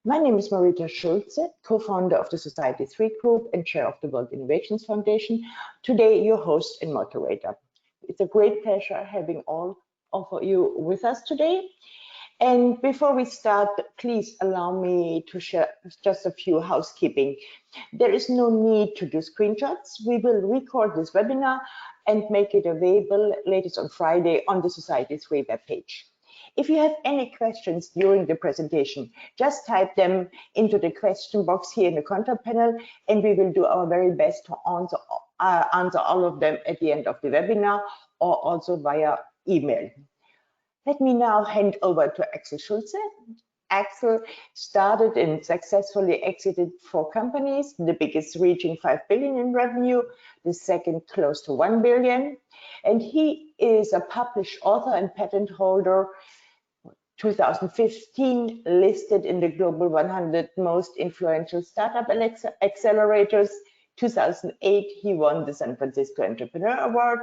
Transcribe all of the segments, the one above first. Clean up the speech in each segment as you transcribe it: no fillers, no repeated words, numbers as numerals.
My name is Marita Schulze, co-founder of the Society 3 Group and chair of the World Innovations Foundation. Today, your host and moderator. It's a great pleasure having all of you with us today. And before we start, please allow me to share just a few housekeeping. There is no need to do screenshots. We will record this webinar and make it available latest on Friday on the Society 3 webpage. If you have any questions during the presentation, just type them into the question box here in the contact panel, and we will do our very best to answer all of them at the end of the webinar or also via email. Let me now hand over to Axel Schulze. Axel started and successfully exited 4 companies, the biggest reaching 5 billion in revenue, the second close to 1 billion. And he is a published author and patent holder, 2015 listed in the Global 100 Most Influential Startup Accelerators. 2008, he won the San Francisco Entrepreneur Award.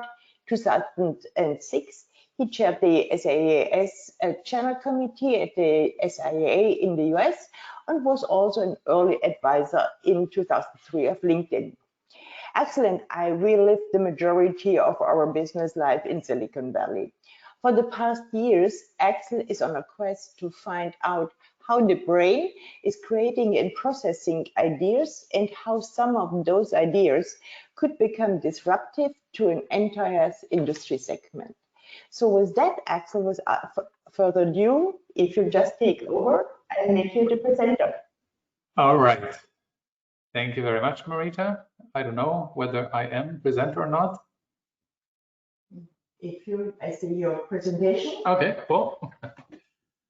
2006, he chaired the SIAS Channel Committee at the SIA in the US and was also an early advisor in 2003 of LinkedIn. Axel and I relived the majority of our business life in Silicon Valley. For the past years, Axel is on a quest to find out how the brain is creating and processing ideas and how some of those ideas could become disruptive to an entire industry segment. So with that, Axel, without further ado, if you just take over, I'll make you the presenter. All right. Thank you very much, Marita. I don't know whether I am presenter or not. I see your presentation. Okay, cool.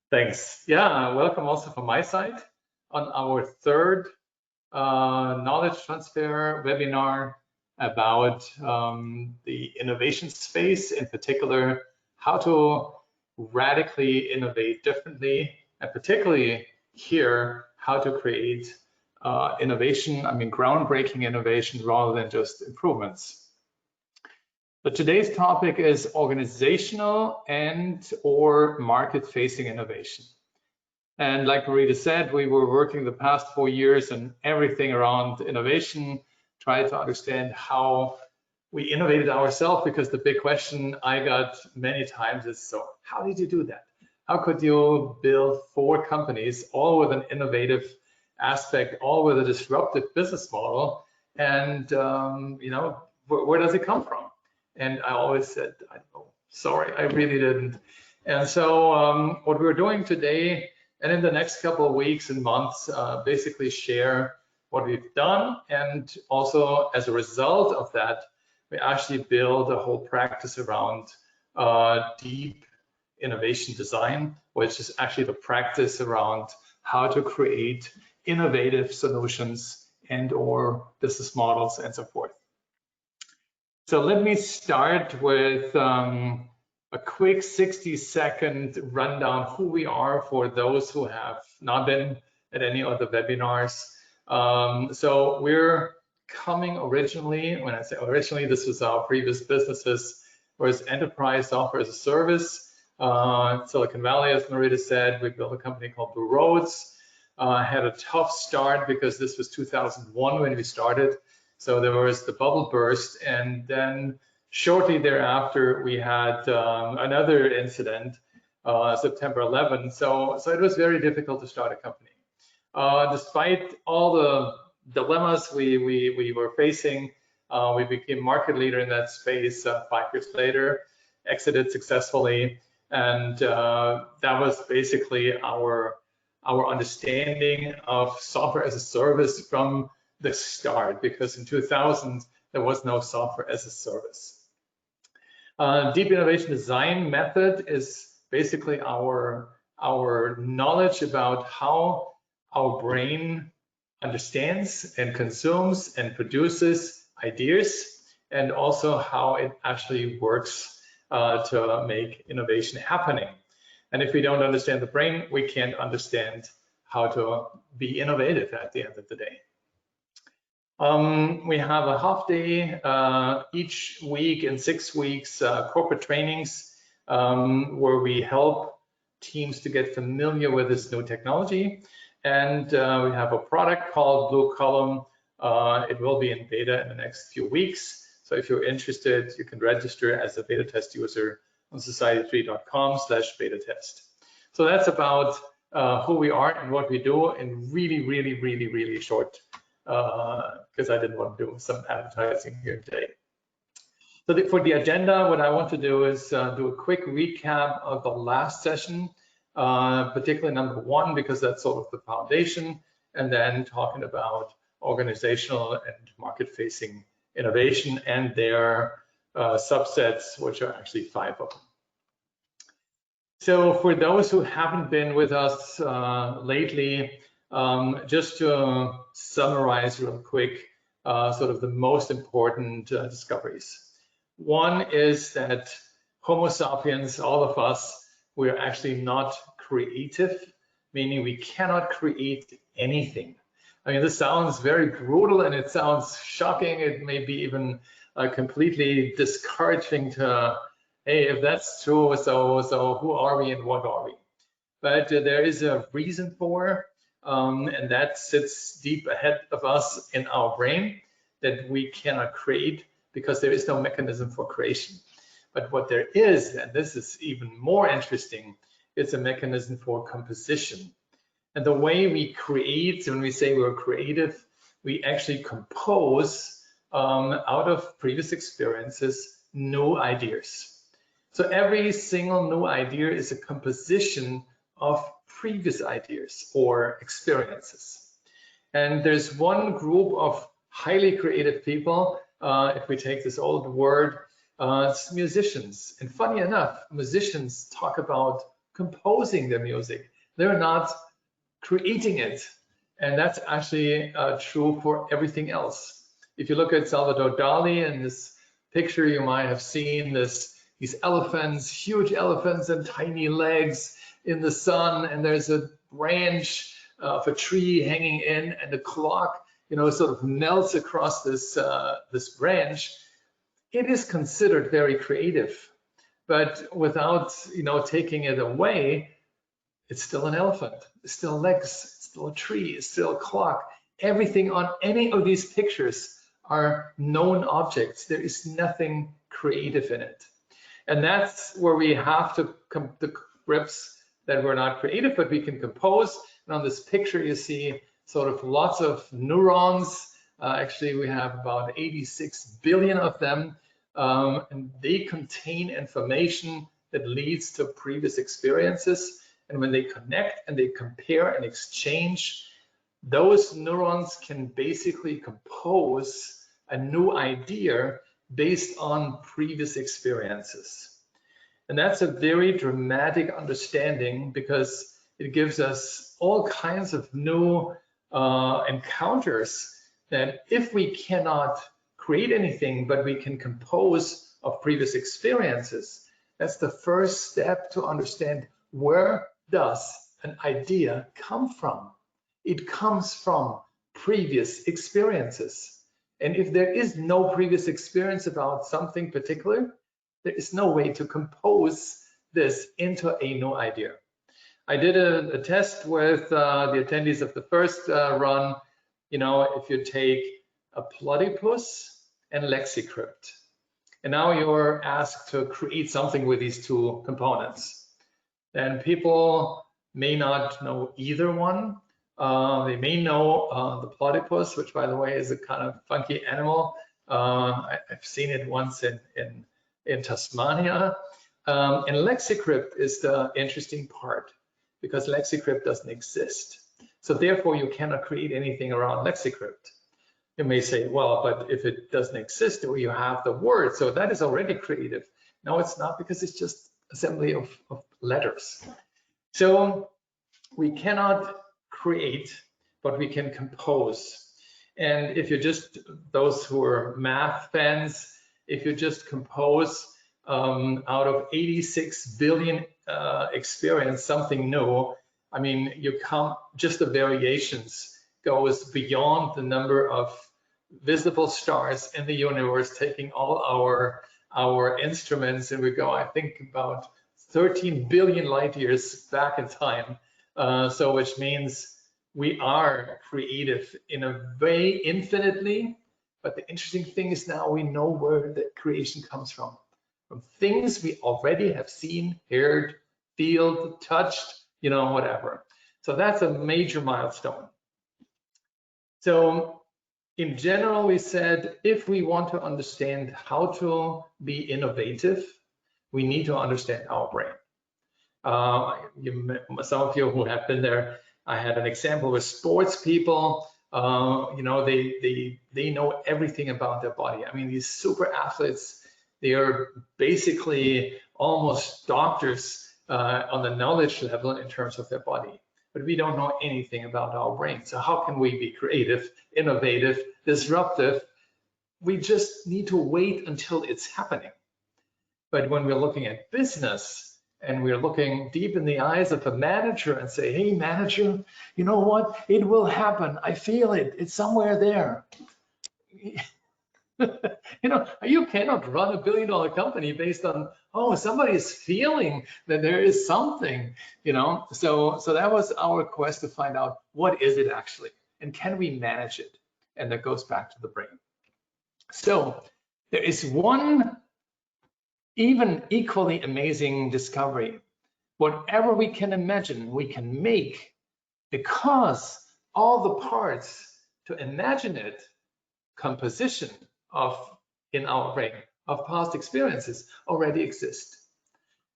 Thanks. Yeah, welcome also from my side on our third knowledge transfer webinar about the innovation space, in particular, how to radically innovate differently, and particularly here, how to create innovation, groundbreaking innovation rather than just improvements. But today's topic is organizational and/or market-facing innovation. And like Marita said, we were working the past 4 years on everything around innovation, try to understand how we innovated ourselves, because the big question I got many times is, so how did you do that? How could you build 4 companies, all with an innovative aspect, all with a disruptive business model? And, where does it come from? And I always said, I don't know, sorry, I really didn't. And so what we're doing today and in the next couple of weeks and months, basically share what we've done. And also as a result of that, we actually build a whole practice around deep innovation design, which is actually the practice around how to create innovative solutions and/or business models and so forth. So let me start with a quick 60-second rundown who we are for those who have not been at any of the webinars. So we're coming originally, when I say originally, this was our previous businesses, was enterprise software as a service. Silicon Valley, as Marita said, we built a company called Blue Roads. Had a tough start because this was 2001 when we started. So there was the bubble burst, and then shortly thereafter we had another incident, September 11. So it was very difficult to start a company. Despite all the dilemmas we were facing, we became market leader in that space 5 years later, exited successfully, and that was basically our understanding of software as a service from the start, because in 2000 there was no software as a service. Deep innovation design method is basically our knowledge about how our brain understands and consumes and produces ideas, and also how it actually works to make innovation happening. And if we don't understand the brain, we can't understand how to be innovative at the end of the day. We have a half day each week in 6 weeks, corporate trainings, where we help teams to get familiar with this new technology. And we have a product called BlueCallom. It will be in beta in the next few weeks. So if you're interested, you can register as a beta test user on society3.com/beta test. So that's about who we are and what we do in really short, because I didn't want to do some advertising here today. So for the agenda, what I want to do is do a quick recap of the last session, particularly number 1, because that's sort of the foundation, and then talking about organizational and market-facing innovation and their subsets, which are actually 5 of them. So for those who haven't been with us lately, just to summarize real quick, sort of the most important discoveries. One is that Homo sapiens, all of us, we're actually not creative, meaning we cannot create anything. I mean, this sounds very brutal and it sounds shocking. It may be even completely discouraging to, hey, if that's true, so who are we and what are we? But there is a reason for, and that sits deep ahead of us in our brain, that we cannot create because there is no mechanism for creation. But what there is, and this is even more interesting, it's a mechanism for composition. And the way we create, when we say we're creative, we actually compose out of previous experiences new ideas. So every single new idea is a composition of previous ideas or experiences. And there's one group of highly creative people, if we take this old word, it's musicians. And funny enough, musicians talk about composing their music. They're not creating it. And that's actually true for everything else. If you look at Salvador Dali in this picture, you might have seen these elephants, huge elephants and tiny legs in the sun, and there's a branch of a tree hanging in, and the clock, sort of melts across this branch. It is considered very creative, but without taking it away, it's still an elephant, it's still legs, it's still a tree, it's still a clock. Everything on any of these pictures are known objects. There is nothing creative in it. And that's where we have to come to grips that we're not creative, but we can compose. And on this picture, you see sort of lots of neurons. Actually, we have about 86 billion of them, and they contain information that leads to previous experiences. And when they connect and they compare and exchange, those neurons can basically compose a new idea based on previous experiences. And that's a very dramatic understanding because it gives us all kinds of new encounters that if we cannot create anything, but we can compose of previous experiences, that's the first step to understand where does an idea come from. It comes from previous experiences. And if there is no previous experience about something particular, there is no way to compose this into a new idea. I did a test with the attendees of the first run. If you take a platypus and lexicrypt, and now you're asked to create something with these two components, then people may not know either one. They may know the platypus, which by the way is a kind of funky animal. I've seen it once in Tasmania. And lexicrypt is the interesting part because lexicrypt doesn't exist. So therefore you cannot create anything around lexicrypt. You may say, well, but if it doesn't exist, or you have the word, so that is already creative. No, it's not, because it's just assembly of letters. So we cannot create, but we can compose. And if you're just, those who are math fans, if you just compose out of 86 billion experience something new, I mean, you come, just the variations goes beyond the number of visible stars in the universe, taking all our instruments, and we go, I think, about 13 billion light years back in time. So which means we are creative in a way infinitely, but the interesting thing is now we know where the creation comes from things we already have seen, heard, feel, touched, you know, whatever. So that's a major milestone. So in general, we said if we want to understand how to be innovative, we need to understand our brain. Some of you who have been there, I had an example with sports people. You know, they know everything about their body. I mean, these super athletes, they are basically almost doctors on the knowledge level in terms of their body. But we don't know anything about our brain. So how can we be creative, innovative, disruptive? We just need to wait until it's happening. But when we're looking at business, and we're looking deep in the eyes of a manager and say, hey, manager, you know what? It will happen. I feel it. It's somewhere there. You know, you cannot run $1 billion company based on, oh, somebody is feeling that there is something, you know. So that was our quest to find out what is it actually, and can we manage it? And that goes back to the brain. So there is one even equally amazing discovery. Whatever we can imagine, we can make, because all the parts to imagine it, composition in our brain of past experiences already exist.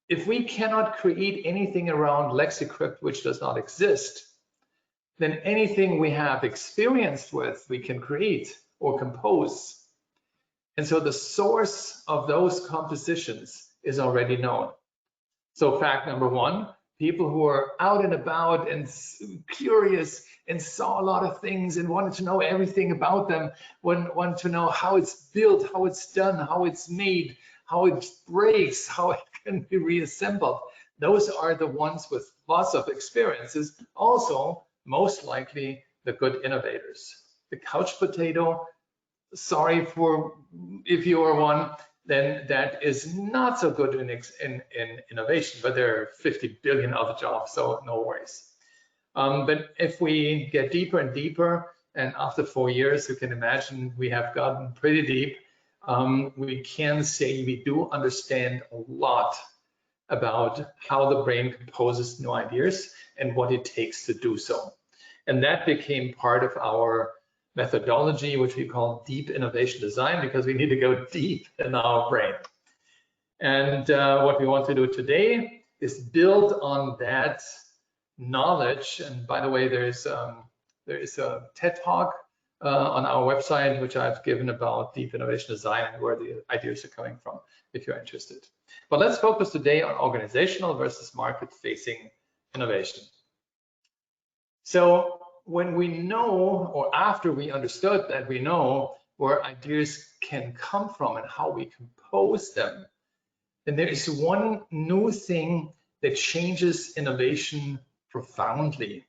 If we cannot create anything around LexiCrypt which does not exist, then anything we have experienced with, we can create or compose. And so the source of those compositions is already known. So fact number one, people who are out and about and curious and saw a lot of things and wanted to know everything about them, want to know how it's built, how it's done, how it's made, how it breaks, how it can be reassembled. Those are the ones with lots of experiences. Also, most likely the good innovators. The couch potato, sorry for if you are one, then that is not so good in innovation, but there are 50 billion other jobs, so no worries. But if we get deeper and deeper, and after 4 years, you can imagine we have gotten pretty deep, we can say we do understand a lot about how the brain composes new ideas and what it takes to do so. And that became part of our methodology, which we call deep innovation design, because we need to go deep in our brain. And what we want to do today is build on that knowledge. And by the way, there is a TED Talk on our website, which I've given about deep innovation design and where the ideas are coming from, if you're interested. But let's focus today on organizational versus market-facing innovation. So when we know, or after we understood that we know where ideas can come from and how we compose them, then there is one new thing that changes innovation profoundly.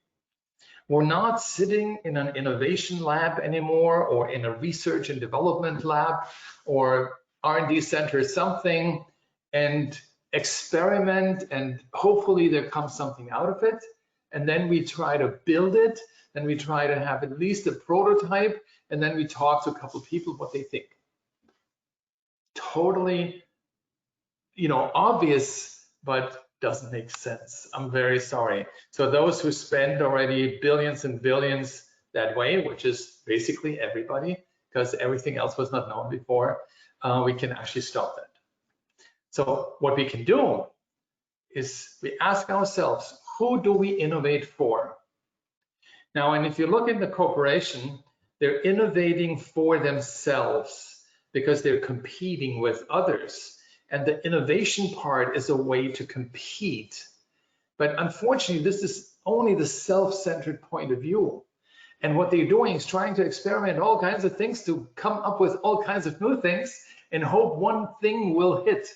We're not sitting in an innovation lab anymore, or in a research and development lab, or R&D center or something, and experiment, and hopefully there comes something out of it. And then we try to build it, then we try to have at least a prototype, and then we talk to a couple of people what they think. Totally, you know, obvious, but doesn't make sense. I'm very sorry. So those who spend already billions and billions that way, which is basically everybody, because everything else was not known before, we can actually stop that. So what we can do is we ask ourselves, who do we innovate for? Now, and if you look at the corporation, they're innovating for themselves because they're competing with others. And the innovation part is a way to compete. But unfortunately, this is only the self-centered point of view. And what they're doing is trying to experiment all kinds of things to come up with all kinds of new things and hope one thing will hit.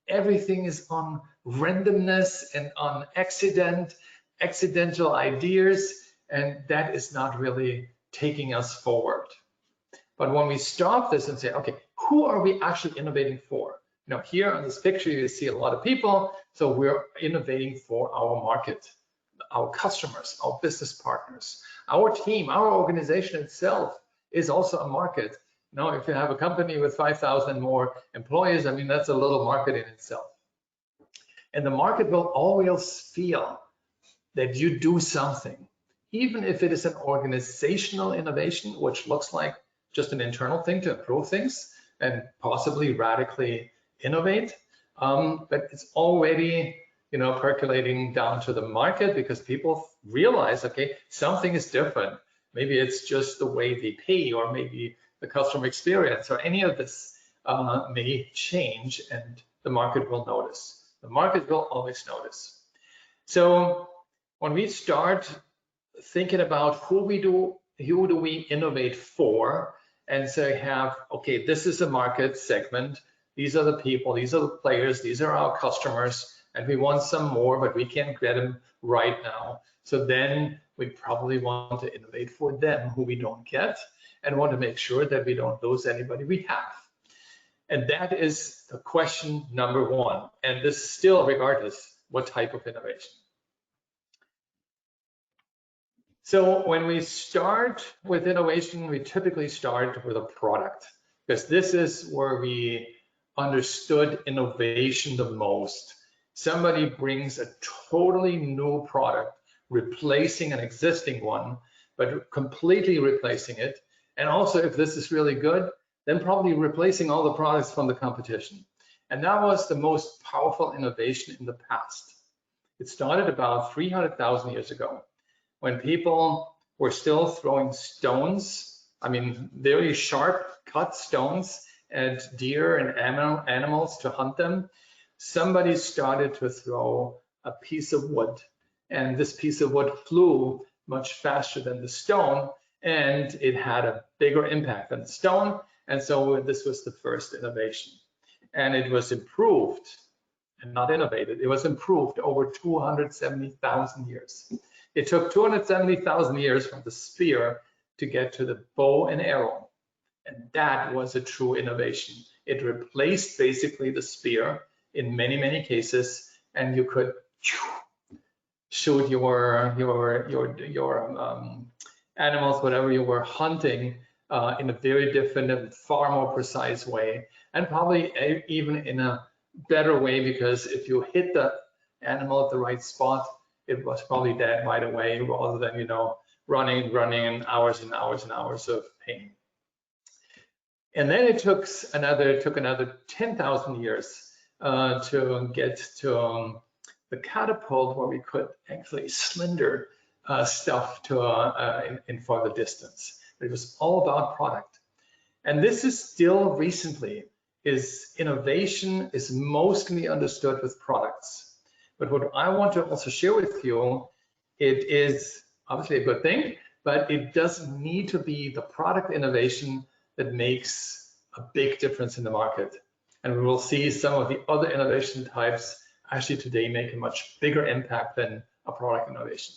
Everything is on randomness and on accidental ideas, and that is not really taking us forward. But when we stop this and say, okay, who are we actually innovating for? You know, here on this picture, you see a lot of people, so we're innovating for our market, our customers, our business partners, our team, our organization itself is also a market. Now, if you have a company with 5,000 more employees, I mean, that's a little market in itself. And the market will always feel that you do something, even if it is an organizational innovation, which looks like just an internal thing to improve things and possibly radically innovate. But it's already, percolating down to the market because people realize, okay, something is different. Maybe it's just the way they pay, or maybe the customer experience, or any of this may change, and the market will notice. The market will always notice. So when we start thinking about who do we innovate for, and say okay, this is a market segment, these are the people, these are the players, these are our customers, and we want some more, but we can't get them right now. So then we probably want to innovate for them who we don't get, and want to make sure that we don't lose anybody we have. And that is the question number one. And this is still regardless what type of innovation. So when we start with innovation, we typically start with a product, because this is where we understood innovation the most. Somebody brings a totally new product, replacing an existing one, but completely replacing it. And also, if this is really good, then probably replacing all the products from the competition. And that was the most powerful innovation in the past. It started about 300,000 years ago, when people were still throwing stones, I mean, very sharp cut stones at deer and animals to hunt them. Somebody started to throw a piece of wood, and this piece of wood flew much faster than the stone, and it had a bigger impact than the stone. And so this was the first innovation. And it was improved, and not innovated, it was improved over 270,000 years. It took 270,000 years from the spear to get to the bow and arrow. And that was a true innovation. It replaced basically the spear in many, many cases, and you could shoot your animals, whatever you were hunting, in a very different and far more precise way, and probably even in a better way, because if you hit the animal at the right spot, it was probably dead right away, rather than running hours and hours and hours of pain. And then it took another 10,000 years to get to the catapult, where we could actually slender stuff to in farther distance. But it was all about product. And this is still recently, innovation is mostly understood with products. But what I want to also share with you, it is obviously a good thing, but it doesn't need to be the product innovation that makes a big difference in the market. And we will see some of the other innovation types actually today make a much bigger impact than a product innovation.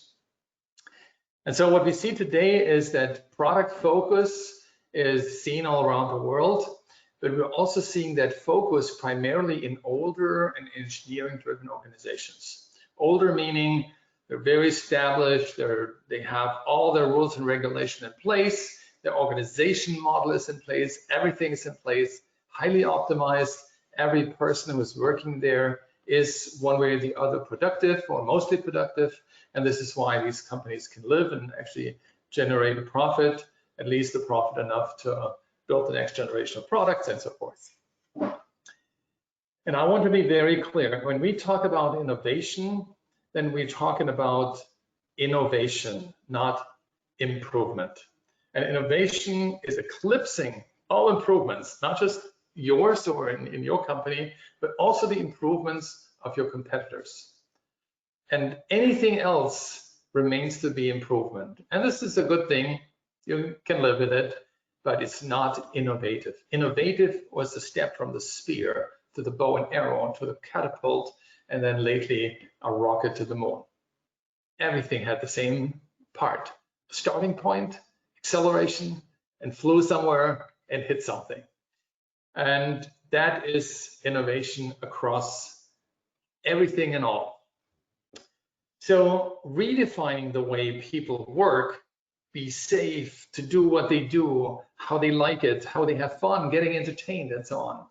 And so what we see today is that product focus is seen all around the world, but we're also seeing that focus primarily in older and engineering-driven organizations. Older meaning they're very established, they have all their rules and regulation in place, their organization model is in place, everything is in place, highly optimized. Every person who is working there is one way or the other productive, or mostly productive. And this is why these companies can live and actually generate a profit, at least a profit enough to build the next generation of products and so forth. And I want to be very clear, when we talk about innovation, then we're talking about innovation, not improvement. And innovation is eclipsing all improvements, not just yours or in your company, but also the improvements of your competitors. And anything else remains to be improvement. And this is a good thing. You can live with it, but it's not innovative. Innovative was the step from the spear to the bow and arrow to the catapult, and then lately a rocket to the moon. Everything had the same part: starting point, acceleration, and flew somewhere and hit something. And that is innovation across everything and all. So redefining the way people work, be safe, to do what they do, how they like it, how they have fun, getting entertained, and so on.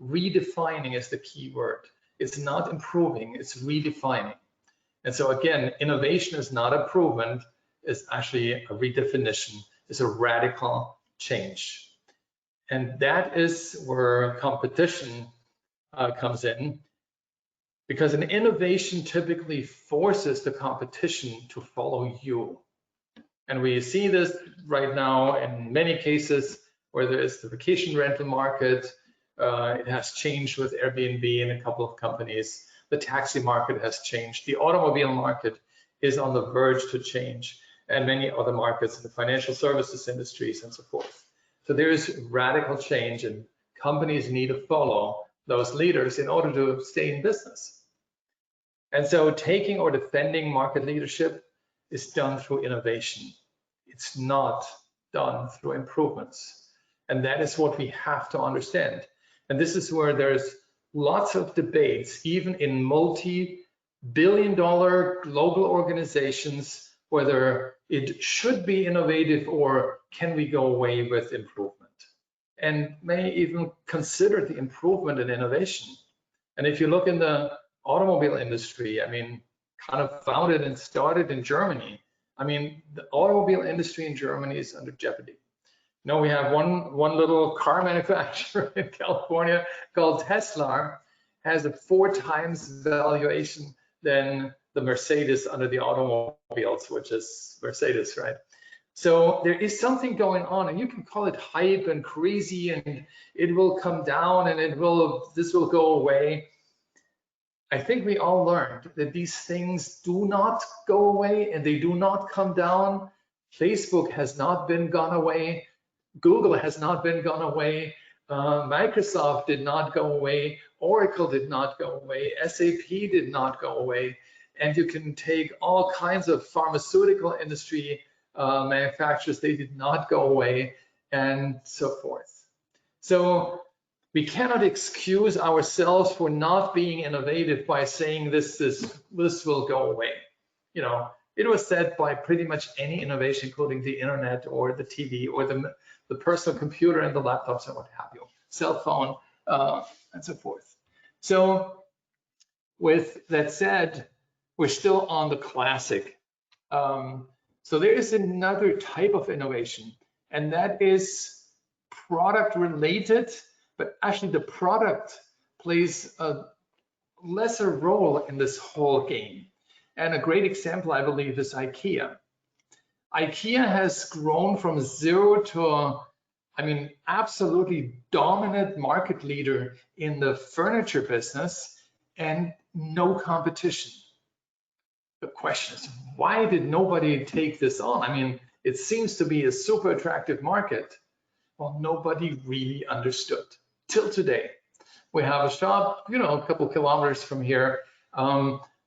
Redefining is the key word. It's not improving, it's redefining. And so again, innovation is not improvement, it's actually a redefinition, it's a radical change. And that is where competition comes in, because an innovation typically forces the competition to follow you. And we see this right now in many cases where there is the vacation rental market. It has changed with Airbnb and a couple of companies. The taxi market has changed. The automobile market is on the verge to change, and many other markets in the financial services industries and so forth. So there is radical change, and companies need to follow those leaders in order to stay in business. And so taking or defending market leadership is done through innovation. It's not done through improvements. And that is what we have to understand. And this is where there's lots of debates, even in multi-billion-dollar global organizations, whether it should be innovative or can we go away with improvement, and may even consider the improvement in innovation. And if you look in the automobile industry, I mean, kind of founded and started in Germany. I mean, the automobile industry in Germany is under jeopardy. You know, we have one little car manufacturer in California called Tesla, has a 4 times valuation than the Mercedes under the automobiles, which is Mercedes, right? So there is something going on, and you can call it hype and crazy, and it will come down, and this will go away. I think we all learned that these things do not go away, and they do not come down. Facebook has not been gone away. Google has not been gone away. Microsoft did not go away. Oracle did not go away. SAP did not go away. And you can take all kinds of pharmaceutical industry manufacturers, they did not go away, and so forth. So we cannot excuse ourselves for not being innovative by saying this will go away. You know, it was said by pretty much any innovation, including the internet or the TV or the personal computer and the laptops and what have you, cell phone, and so forth. So with that said, we're still on the classic. So there is another type of innovation, and that is product related, but actually the product plays a lesser role in this whole game. And a great example, I believe, is IKEA. IKEA has grown from 0 to, I mean, absolutely dominant market leader in the furniture business and no competition. The question is, why did nobody take this on? I mean, it seems to be a super attractive market. Well, nobody really understood till today. We have a shop, you know, a couple kilometers from here.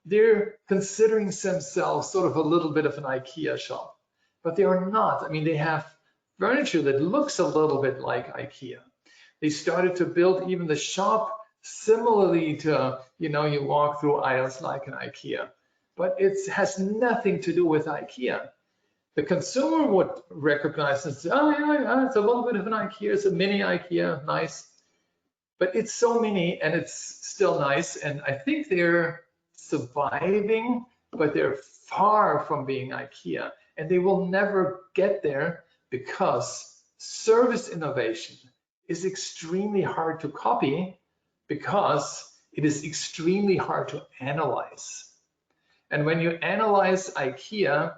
They're considering themselves sort of a little bit of an IKEA shop, but they are not. I mean, they have furniture that looks a little bit like IKEA. They started to build even the shop similarly to, you know, you walk through aisles like an IKEA, but it has nothing to do with IKEA. The consumer would recognize and say, oh yeah, it's a little bit of an IKEA, it's a mini IKEA, nice. But it's so mini and it's still nice, and I think they're surviving, but they're far from being IKEA, and they will never get there because service innovation is extremely hard to copy because it is extremely hard to analyze. And when you analyze IKEA,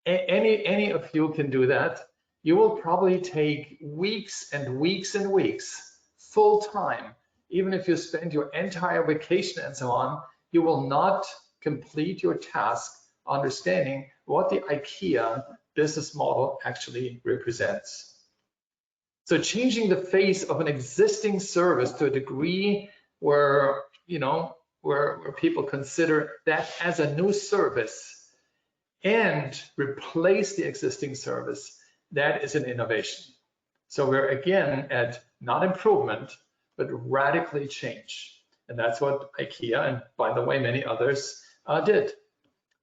any of you can do that, you will probably take weeks and weeks and weeks, full time. Even if you spend your entire vacation and so on, you will not complete your task understanding what the IKEA business model actually represents. So changing the face of an existing service to a degree where, you know, where people consider that as a new service and replace the existing service, that is an innovation. So we're again at not improvement, but radically change. And that's what IKEA, and by the way, many others did.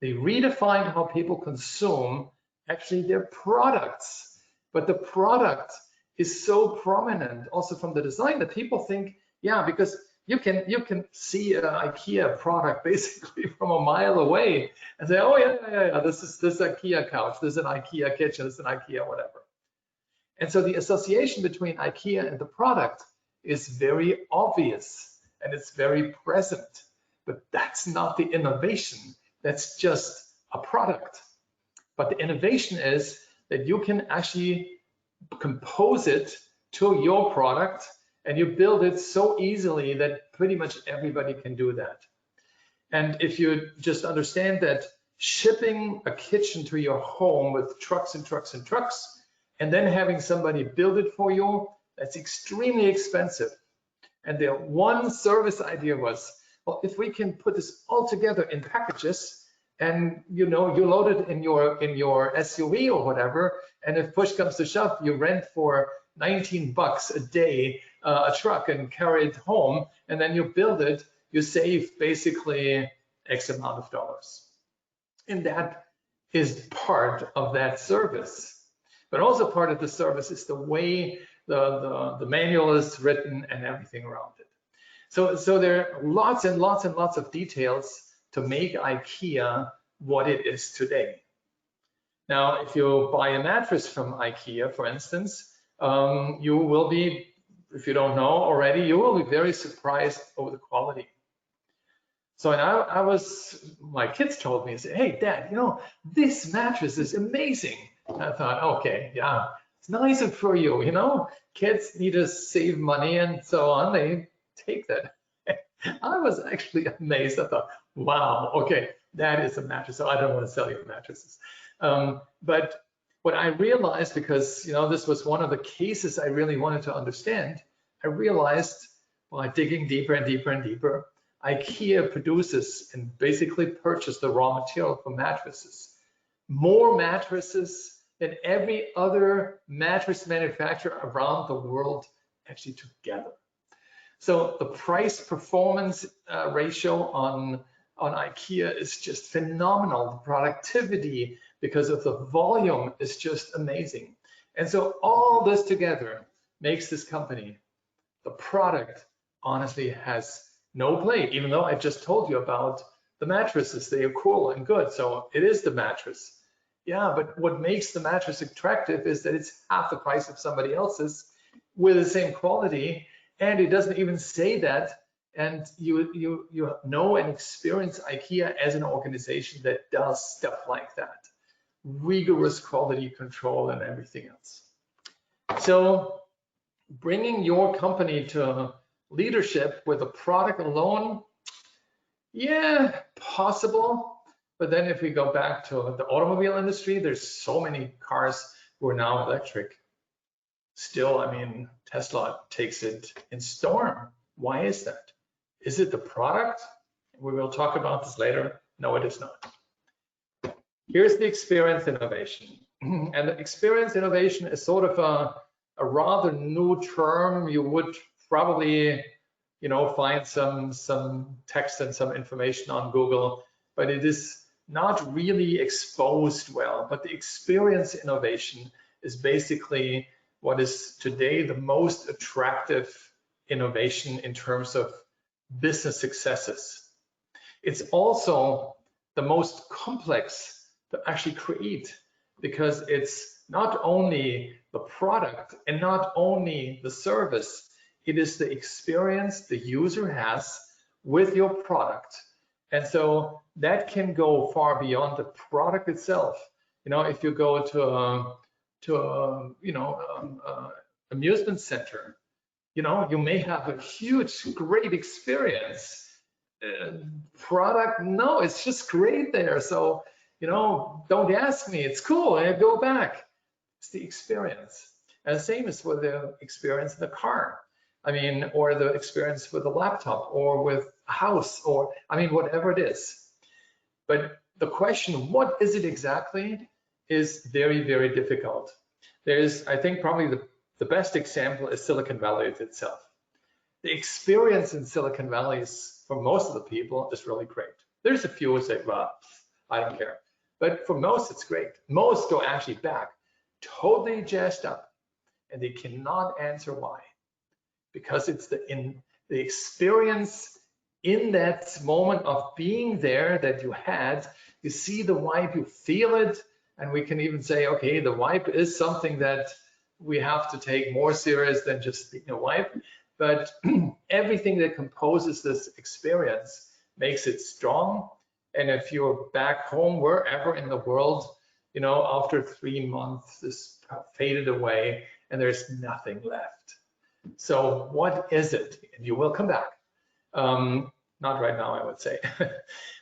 They redefined how people consume actually their products. But the product is so prominent also from the design that people think, yeah, because you can see an IKEA product basically from a mile away and say, oh yeah, this is IKEA couch, this is an IKEA kitchen, this is an IKEA whatever. And so the association between IKEA and the product is very obvious and it's very present, but that's not the innovation. That's just a product. But the innovation is that you can actually compose it to your product and you build it so easily that pretty much everybody can do that. And if you just understand that shipping a kitchen to your home with trucks and trucks and trucks, and then having somebody build it for you, that's extremely expensive. And their one service idea was, well, if we can put this all together in packages, and you load it in your SUV or whatever, and if push comes to shove, you rent for $19 a day a truck and carry it home, and then you build it, you save basically X amount of dollars. And that is part of that service. But also part of the service is the way the manual is written and everything around it. So there are lots and lots and lots of details to make IKEA what it is today. Now, if you buy a mattress from IKEA, for instance, you will be, if you don't know already, you will be very surprised over the quality. So my kids told me, say, hey, Dad, this mattress is amazing. And I thought, okay, yeah, it's nice for you, kids need to save money and so on, they take that. I was actually amazed. I thought, wow, okay, that is a mattress. So I don't want to sell you mattresses. But what I realized, because this was one of the cases I really wanted to understand, I realized by digging deeper and deeper and deeper, IKEA produces and basically purchased the raw material for mattresses. More mattresses than every other mattress manufacturer around the world actually together. So the price performance ratio on IKEA is just phenomenal. The productivity because of the volume is just amazing. And so all this together makes this company. The product honestly has no play, even though I just told you about the mattresses. They are cool and good. So it is the mattress. Yeah, but what makes the mattress attractive is that it's half the price of somebody else's with the same quality. And it doesn't even say that. And you know and experience IKEA as an organization that does stuff like that. Rigorous quality control and everything else. So bringing your company to leadership with a product alone, yeah, possible. But then if we go back to the automobile industry, there's so many cars who are now electric. Still, I mean, Tesla takes it in storm. Why is that? Is it the product? We will talk about this later. No, it is not. Here's the experience innovation. And the experience innovation is sort of a rather new term. You would probably, find some text and some information on Google, but it is not really exposed well. But the experience innovation is basically what is today the most attractive innovation in terms of business successes. It's also the most complex to actually create, because it's not only the product and not only the service, it is the experience the user has with your product. And so that can go far beyond the product itself. If you go to a amusement center, you may have a huge, great experience. Product, no, it's just great there. So, don't ask me, it's cool, and go back. It's the experience. And the same is for the experience in the car. Or the experience with a laptop or with a house, or, whatever it is. But the question, what is it exactly, is very, very difficult. There's, I think, probably the best example is Silicon Valley itself. The experience in Silicon Valley is, for most of the people, is really great. There's a few who say, well, I don't care. But for most, it's great. Most go actually back, totally jazzed up, and they cannot answer why. Because it's the experience in that moment of being there that you had. You see the vibe, you feel it, and we can even say, okay, the vibe is something that we have to take more serious than just being a vibe. But everything that composes this experience makes it strong. And if you're back home, wherever in the world, you know, after 3 months, this faded away and there's nothing left. So what is it? And you will come back. Not right now, I would say.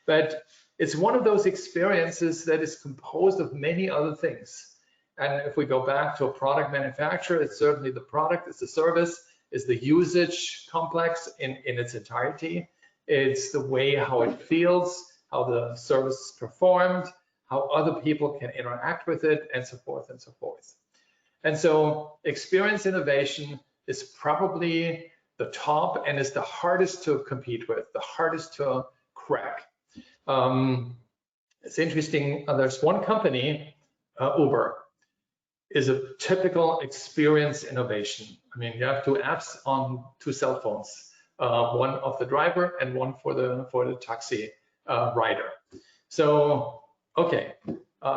But it's one of those experiences that is composed of many other things. And if we go back to a product manufacturer, it's certainly the product, it's the service, it's the usage complex in its entirety. It's the way how it feels, how the service is performed, how other people can interact with it, and so forth and so forth. And so experience innovation is probably the top and is the hardest to compete with, the hardest to crack. It's interesting, there's one company, Uber, is a typical experience innovation. I mean, you have 2 apps on 2 cell phones, one of the driver and one for the taxi rider. So, okay,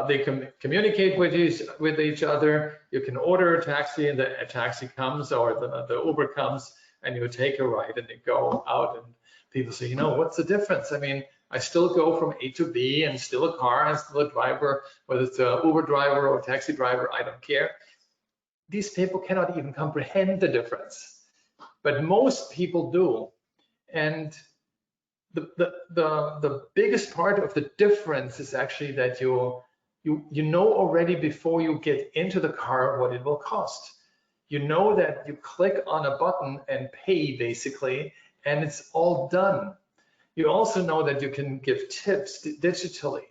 they can communicate with each other. You can order a taxi and a taxi comes, or the Uber comes, and you take a ride and you go out, and people say, you know, what's the difference? I mean, I still go from A to B and still a car and still a driver, whether it's an Uber driver or a taxi driver, I don't care. These people cannot even comprehend the difference, but most people do. And the biggest part of the difference is actually that you know already before you get into the car what it will cost. You know that you click on a button and pay basically, and it's all done. You also know that you can give tips digitally.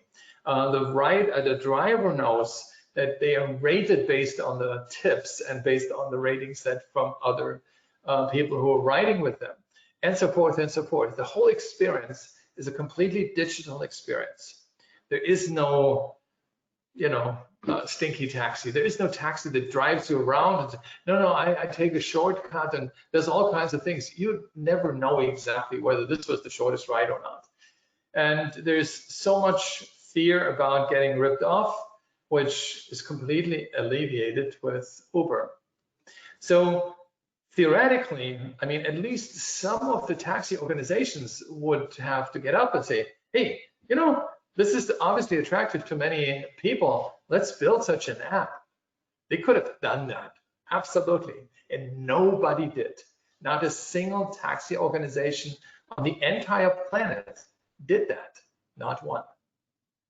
The driver knows that they are rated based on the tips and based on the ratings that from other people who are riding with them, and so forth and so forth. The whole experience is a completely digital experience. There is no, you know, stinky taxi. There is no taxi that drives you around. And, no, I take a shortcut, and there's all kinds of things. You never know exactly whether this was the shortest ride or not. And there's so much fear about getting ripped off, which is completely alleviated with Uber. So theoretically, I mean, at least some of the taxi organizations would have to get up and say, hey, you know, this is obviously attractive to many people. Let's build such an app. They could have done that, absolutely. And nobody did. Not a single taxi organization on the entire planet did that, not one.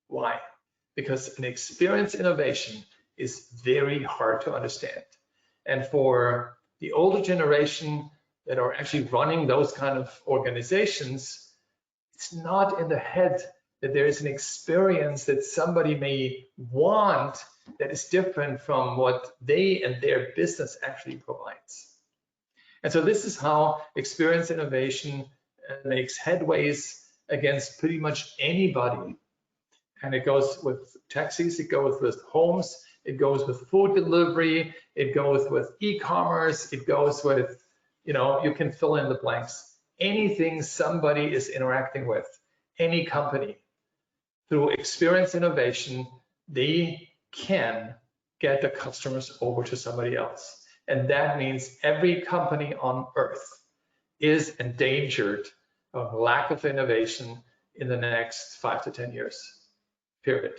Why? Because an experience innovation is very hard to understand. And for the older generation that are actually running those kind of organizations, it's not in the head that there is an experience that somebody may want that is different from what they and their business actually provides. And so this is how experience innovation makes headways against pretty much anybody. And it goes with taxis, it goes with homes, it goes with food delivery, it goes with e-commerce, it goes with, you know, you can fill in the blanks. Anything somebody is interacting with, any company, through experience innovation, they can get the customers over to somebody else. And that means every company on earth is endangered of lack of innovation in the next 5 to 10 years, period.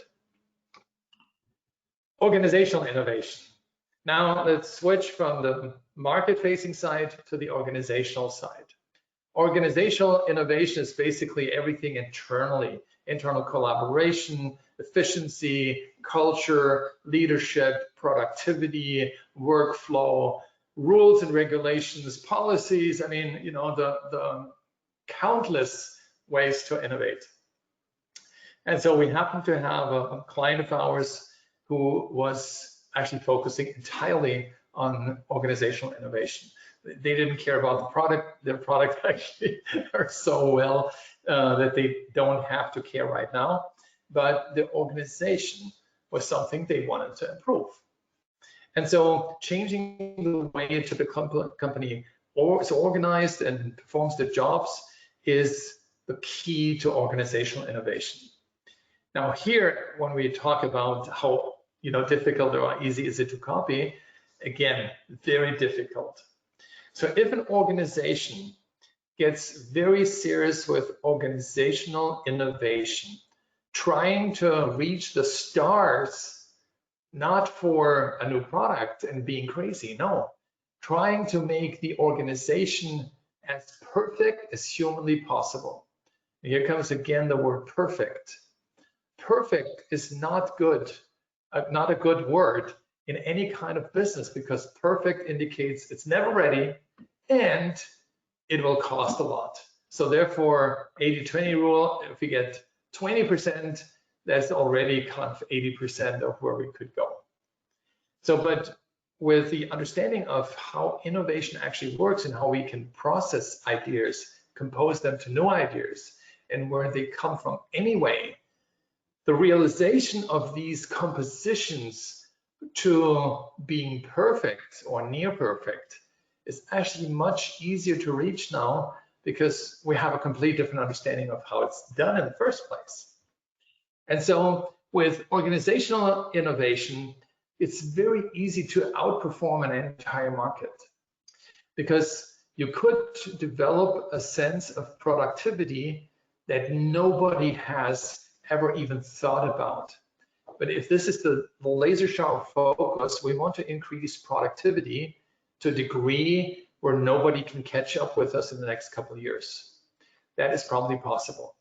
Organizational innovation. Now let's switch from the market-facing side to the organizational side. Organizational innovation is basically everything internally, internal collaboration, efficiency, culture, leadership, productivity, workflow, rules and regulations, policies. I mean, you know, the countless ways to innovate. And so we happen to have a client of ours who was actually focusing entirely on organizational innovation. They didn't care about the product. Their product actually works so well that they don't have to care right now. but the organization was something they wanted to improve. And so changing the way a typical company is organized and performs their jobs is the key to organizational innovation. Now here, when we talk about how difficult or easy is it to copy, again, very difficult. So if an organization gets very serious with organizational innovation, trying to reach the stars, not for a new product and being crazy, no, trying to make the organization as perfect as humanly possible. And here comes again the word perfect. Perfect is not good, not a good word in any kind of business, because perfect indicates it's never ready and it will cost a lot. So therefore, 80-20 rule, if we get 20%, that's already kind of 80% of where we could go. So, but with the understanding of how innovation actually works and how we can process ideas, compose them to new ideas, and where they come from anyway, the realization of these compositions to being perfect or near perfect is actually much easier to reach now, because we have a completely different understanding of how it's done in the first place. And so with organizational innovation, it's very easy to outperform an entire market, because you could develop a sense of productivity that nobody has ever even thought about. But if this is the laser sharp focus, we want to increase productivity to a degree where nobody can catch up with us in the next couple of years. That is probably possible.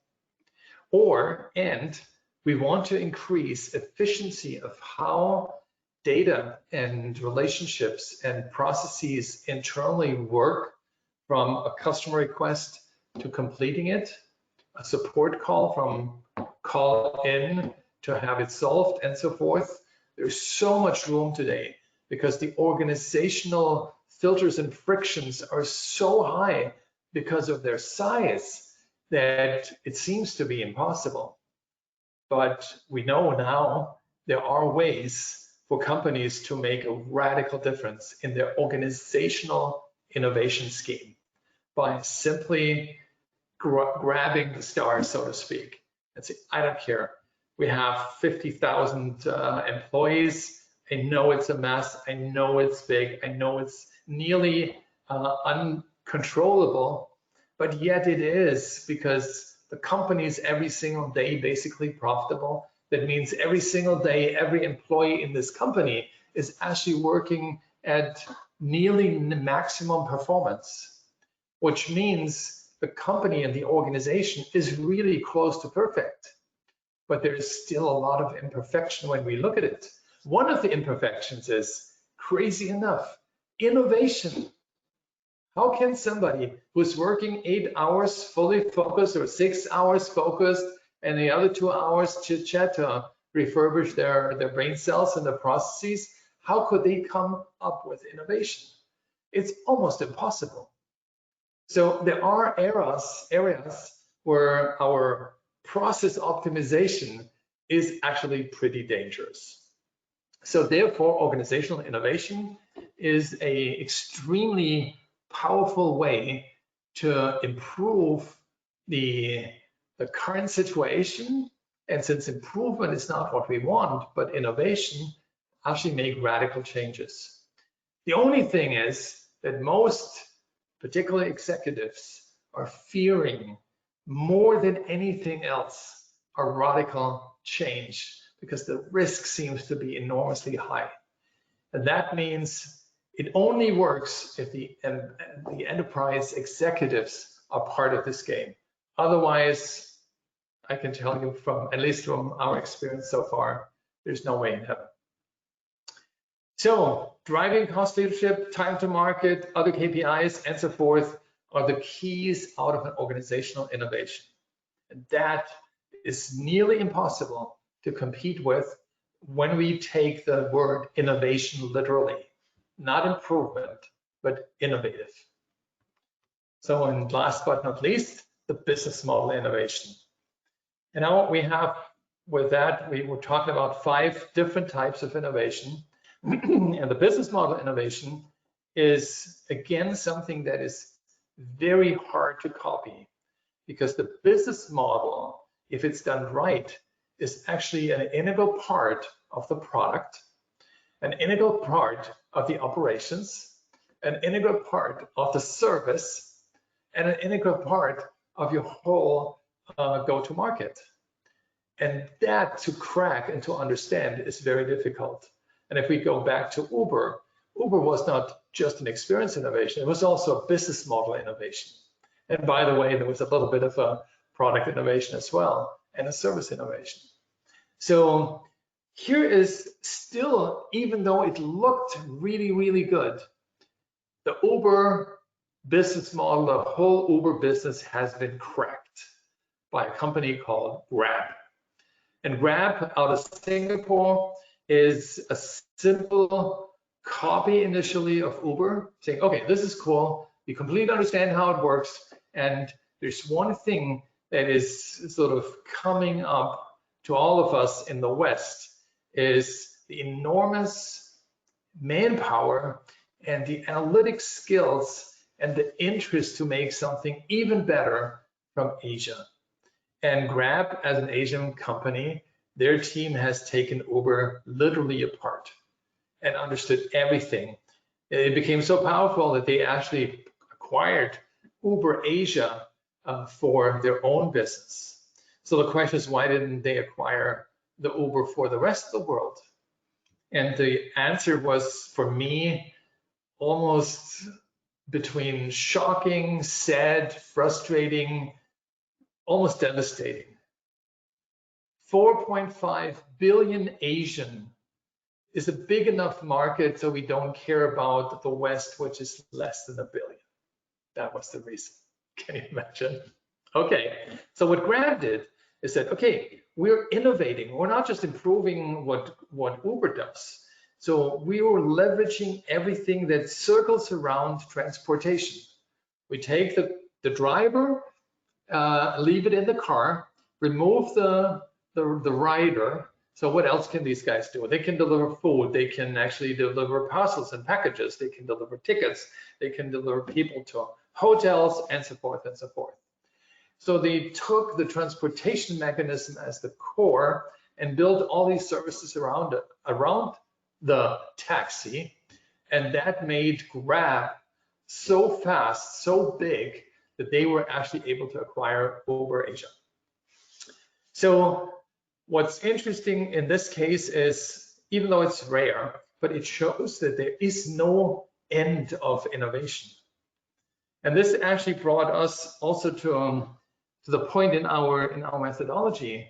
And we want to increase efficiency of how data and relationships and processes internally work, from a customer request to completing it, a support call from call in to have it solved, and so forth. There's so much room today, because the organizational filters and frictions are so high because of their size that it seems to be impossible. But we know now there are ways for companies to make a radical difference in their organizational innovation scheme by simply grabbing the stars, so to speak, and say, I don't care. We have 50,000 employees. I know it's a mess. I know it's big. I know it's nearly uncontrollable, but yet it is, because the company is every single day basically profitable. That means every single day, every employee in this company is actually working at nearly maximum performance, which means the company and the organization is really close to perfect. But there's still a lot of imperfection when we look at it. One of the imperfections is, crazy enough, innovation. How can somebody who's working 8 hours fully focused or 6 hours focused and the other 2 hours chit chat to refurbish their brain cells and the processes, how could they come up with innovation? It's almost impossible. So there are areas where our process optimization is actually pretty dangerous. So therefore, organizational innovation is an extremely powerful way to improve the current situation. And since improvement is not what we want, but innovation, actually make radical changes. The only thing is that most, particularly executives, are fearing more than anything else a radical change, because the risk seems to be enormously high. And that means it only works if the enterprise executives are part of this game. Otherwise, I can tell you, from at least from our experience so far, there's no way in heaven. So driving cost leadership, time to market, other KPIs, and so forth are the keys out of an organizational innovation. And that is nearly impossible to compete with when we take the word innovation literally. Not improvement, but innovative. So, and last but not least, the business model innovation. And now we have with that, we were talking about 5 different types of innovation. And the business model innovation is, again, something that is very hard to copy, because the business model, if it's done right, is actually an integral part of the product, an integral part of the operations, an integral part of the service, and an integral part of your whole go-to-market. And that to crack and to understand is very difficult. And if we go back to Uber, Uber was not just an experience innovation, it was also a business model innovation. And by the way, there was a little bit of a product innovation as well, and a service innovation. So here is still, even though it looked really, really good, the Uber business model, the whole Uber business has been cracked by a company called Grab. And Grab out of Singapore is a simple copy initially of Uber, saying, okay, this is cool, we completely understand how it works, and there's one thing that is sort of coming up to all of us in the West, is the enormous manpower and the analytic skills and the interest to make something even better from Asia. And Grab, as an Asian company, their team has taken Uber literally apart and understood everything. It became so powerful that they actually acquired Uber Asia for their own business. So the question is, why didn't they acquire the Uber for the rest of the world? And the answer was, for me, almost between shocking, sad, frustrating, almost devastating. 4.5 billion Asian is a big enough market so we don't care about the West, which is less than 1 billion. That was the reason. Can you imagine? Okay, so what Grab did is that, okay, we're innovating. We're not just improving what Uber does. So we were leveraging everything that circles around transportation. We take the driver, leave it in the car, remove the rider. So what else can these guys do? They can deliver food. They can actually deliver parcels and packages. They can deliver tickets. They can deliver people to hotels, and so forth and so forth. So they took the transportation mechanism as the core and built all these services around it, around the taxi. And that made Grab so fast, so big, that they were actually able to acquire Uber Asia. So what's interesting in this case is, even though it's rare, but it shows that there is no end of innovation. And this actually brought us also to the point in our methodology.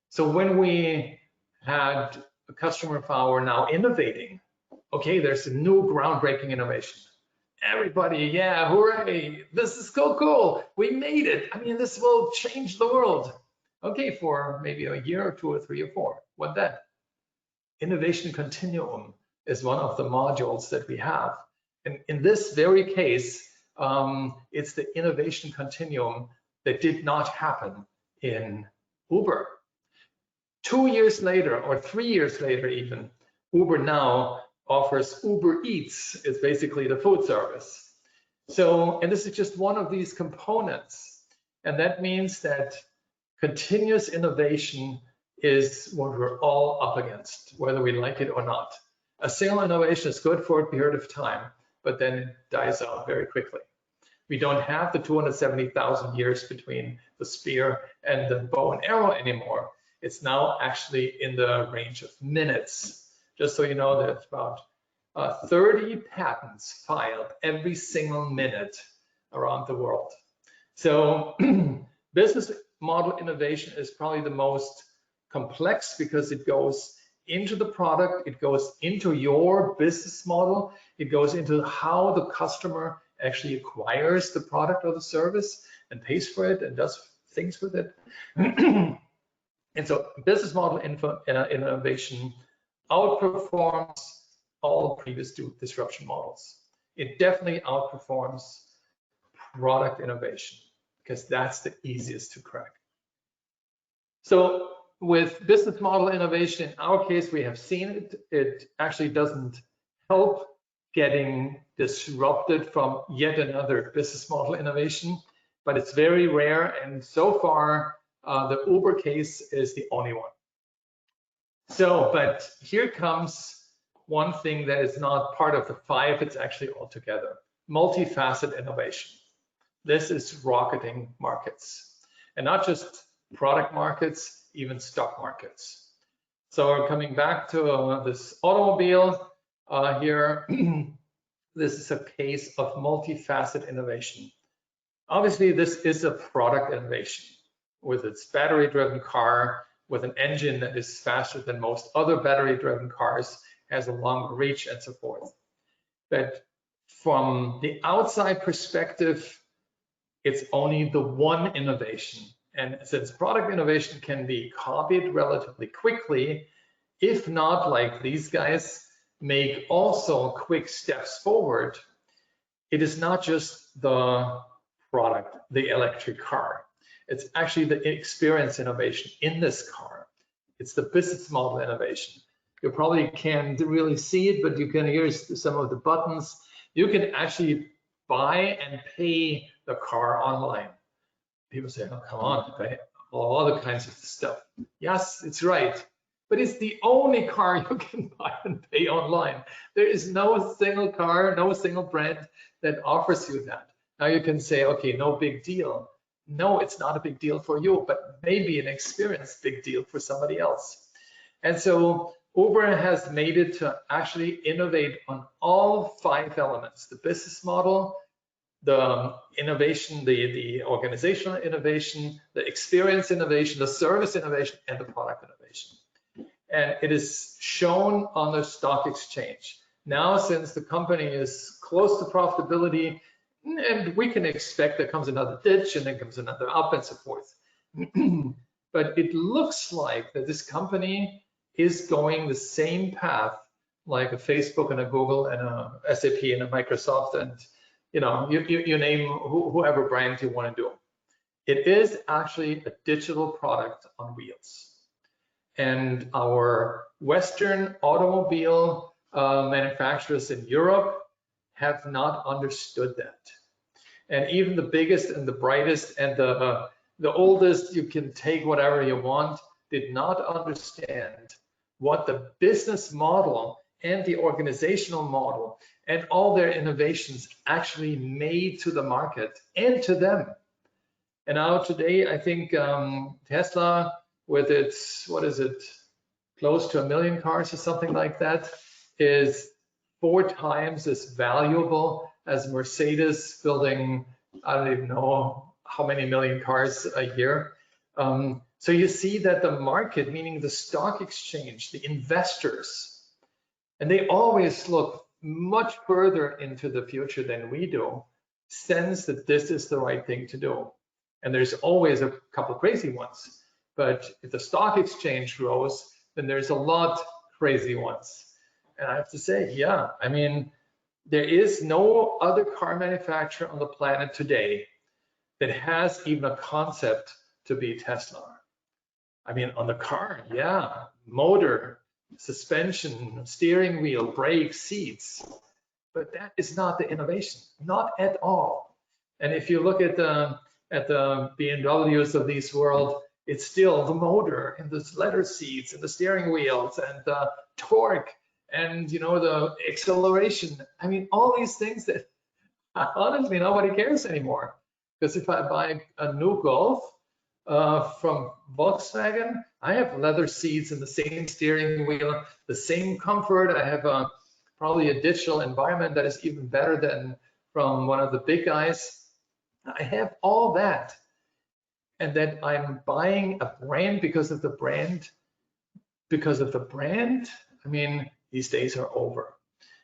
So when we had a customer of ours now innovating, okay, there's a new groundbreaking innovation. Everybody, yeah, hooray, this is so cool, we made it. I mean, this will change the world. Okay, for maybe a year or 2 or 3 or 4. What then? Innovation continuum is one of the modules that we have. And in this very case, it's the innovation continuum that did not happen in Uber. 2 years later, or 3 years later even, Uber now offers Uber Eats. It's basically the food service. So, and this is just one of these components. And that means that continuous innovation is what we're all up against, whether we like it or not. A single innovation is good for a period of time, but then it dies out very quickly. We don't have the 270,000 years between the spear and the bow and arrow anymore. It's now actually in the range of minutes. Just so you know, there's about 30 patents filed every single minute around the world. So business model innovation is probably the most complex because it goes into the product, it goes into your business model, it goes into how the customer actually acquires the product or the service and pays for it and does things with it. And so business model innovation outperforms all previous disruption models. It definitely outperforms product innovation because that's the easiest to crack. So with business model innovation, in our case, we have seen it. It actually doesn't help getting disrupted from yet another business model innovation, but it's very rare. And so far, the Uber case is the only one. So, but here comes one thing that is not part of the 5, it's actually all together. Multifaceted innovation. This is rocketing markets, and not just product markets, even stock markets. So coming back to this automobile here, this is a case of multifaceted innovation. Obviously, this is a product innovation with its battery-driven car, with an engine that is faster than most other battery-driven cars, has a longer reach and so forth. But from the outside perspective, it's only the one innovation. And since product innovation can be copied relatively quickly, if not like these guys make also quick steps forward, it is not just the product, the electric car. It's actually the experience innovation in this car. It's the business model innovation. You probably can't really see it, but you can hear some of the buttons. You can actually buy and pay the car online. People say, oh, come on, pay all other kinds of stuff. Yes, it's right. But it's the only car you can buy and pay online. There is no single car, no single brand that offers you that. Now you can say, okay, no big deal. No, it's not a big deal for you, but maybe an experience big deal for somebody else. And so Uber has made it to actually innovate on all 5 elements: the business model, the innovation, the organizational innovation, the experience innovation, the service innovation, and the product innovation. And it is shown on the stock exchange. Now, since the company is close to profitability, and we can expect there comes another ditch and then comes another up and so forth. But it looks like that this company is going the same path like a Facebook and a Google and a SAP and a Microsoft and you name whoever brand you want to do. It is actually a digital product on wheels. And our Western automobile manufacturers in Europe have not understood that. And even the biggest and the brightest and the oldest, you can take whatever you want, did not understand what the business model and the organizational model and all their innovations actually made to the market and to them. And now today, I think Tesla, with its, what is it, close to 1 million cars or something like that, is 4 times as valuable as Mercedes building, I don't even know how many million cars a year. So you see that the market, meaning the stock exchange, the investors, and they always look much further into the future than we do, sense that this is the right thing to do. And there's always a couple of crazy ones. But if the stock exchange grows, then there's a lot crazy ones. And I have to say, yeah, I mean, there is no other car manufacturer on the planet today that has even a concept to be Tesla. I mean, on the car, yeah, motor, suspension, steering wheel, brakes, seats, but that is not the innovation, not at all. And if you look at the BMWs of this world, it's still the motor and the leather seats and the steering wheels and the torque and the acceleration. I mean, all these things that honestly nobody cares anymore. Because if I buy a new Golf from Volkswagen, I have leather seats and the same steering wheel, the same comfort. I have probably a digital environment that is even better than from one of the big guys. I have all that. And then I'm buying a brand because of the brand. Because of the brand, I mean, these days are over.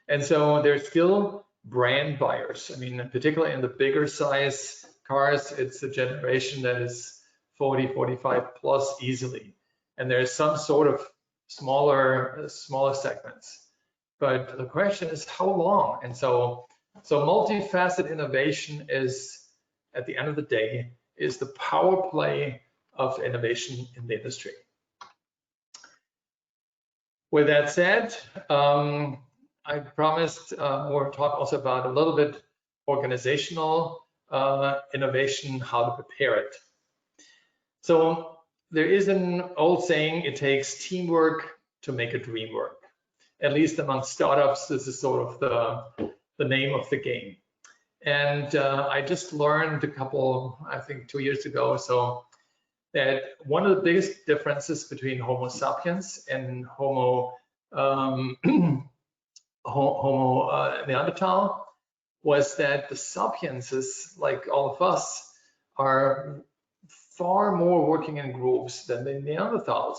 And so there's still brand buyers. I mean, particularly in the bigger size cars, it's a generation that is 40, 45 plus easily. And there's some sort of smaller segments. But the question is how long? And so multifaceted innovation is, at the end of the day, is the power play of innovation in the industry. With that said, I promised we'll talk also about a little bit organizational innovation, how to prepare it. So there is an old saying, it takes teamwork to make a dream work. At least among startups, this is sort of the name of the game. And I just learned a couple, I think 2 years ago or so, that one of the biggest differences between Homo sapiens and Homo Neanderthal was that the sapienses, like all of us, are far more working in groups than the Neanderthals.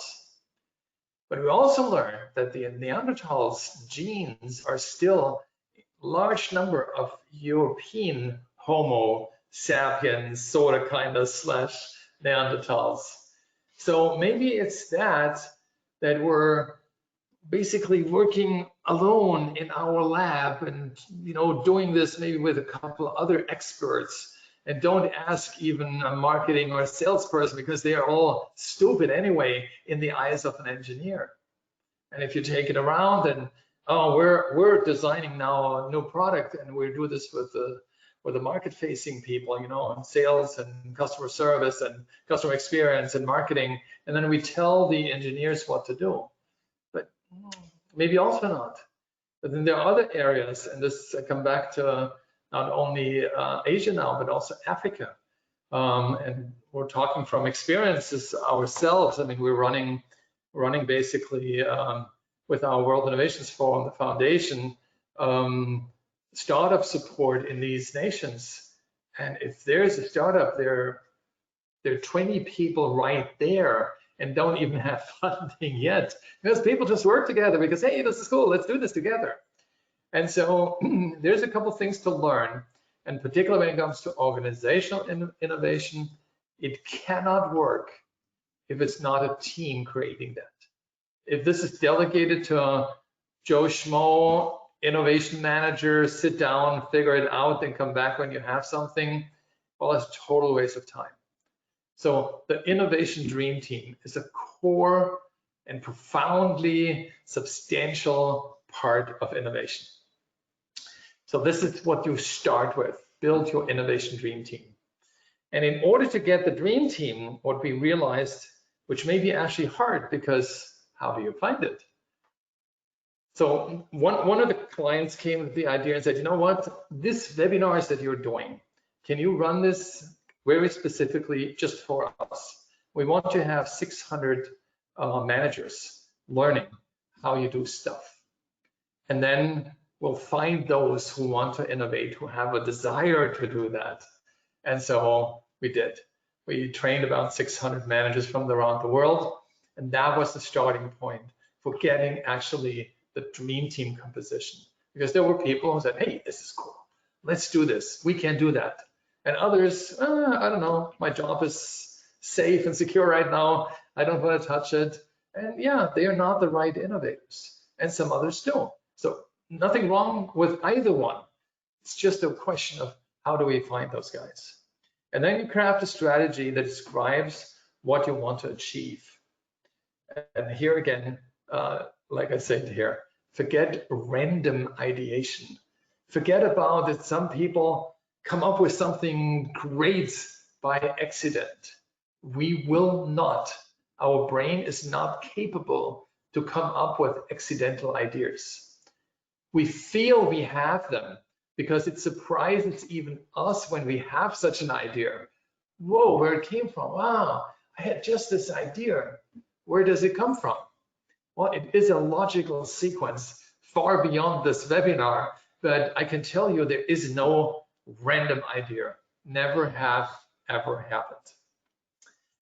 But we also learned that the Neanderthals' genes are still a large number of European Homo sapiens, sort of kind of slash Neanderthals. So maybe it's that we're basically working alone in our lab and doing this maybe with a couple of other experts, and don't ask even a marketing or a salesperson because they are all stupid anyway in the eyes of an engineer. And if you take it around and we're designing now a new product and we do this with the market-facing people, on sales and customer service and customer experience and marketing, and then we tell the engineers what to do. But maybe also not. But then there are other areas, and this I come back to not only Asia now, but also Africa. And we're talking from experiences ourselves. I mean, we're running basically with our World Innovations Forum, the foundation, startup support in these nations. And if there's a startup, there are 20 people right there and don't even have funding yet, because people just work together because, hey, this is cool, let's do this together. And so there's a couple things to learn, and particularly when it comes to organizational innovation, it cannot work if it's not a team creating that. If this is delegated to a Joe Schmo innovation manager, sit down, figure it out, and come back when you have something, well, it's a total waste of time. So the innovation dream team is a core and profoundly substantial part of innovation. So this is what you start with, build your innovation dream team. And in order to get the dream team, what we realized, which may be actually hard, because how do you find it? So one of the clients came with the idea and said, you know what, this webinars that you're doing, can you run this very specifically just for us? We want to have 600 managers learning how you do stuff. And then we'll find those who want to innovate, who have a desire to do that. And so we did. We trained about 600 managers from around the world. And that was the starting point for getting actually the dream team composition. Because there were people who said, hey, this is cool. Let's do this. We can do that. And others, I don't know, my job is safe and secure right now. I don't want to touch it. And yeah, they are not the right innovators. And some others do. So nothing wrong with either one. It's just a question of how do we find those guys? And then you craft a strategy that describes what you want to achieve. And here again, like I said here, forget random ideation. Forget about that some people come up with something great by accident. We will not. Our brain is not capable to come up with accidental ideas. We feel we have them because it surprises even us when we have such an idea. Whoa, where it came from? Wow, I had just this idea. Where does it come from? Well, it is a logical sequence far beyond this webinar, but I can tell you there is no random idea. Never have ever happened.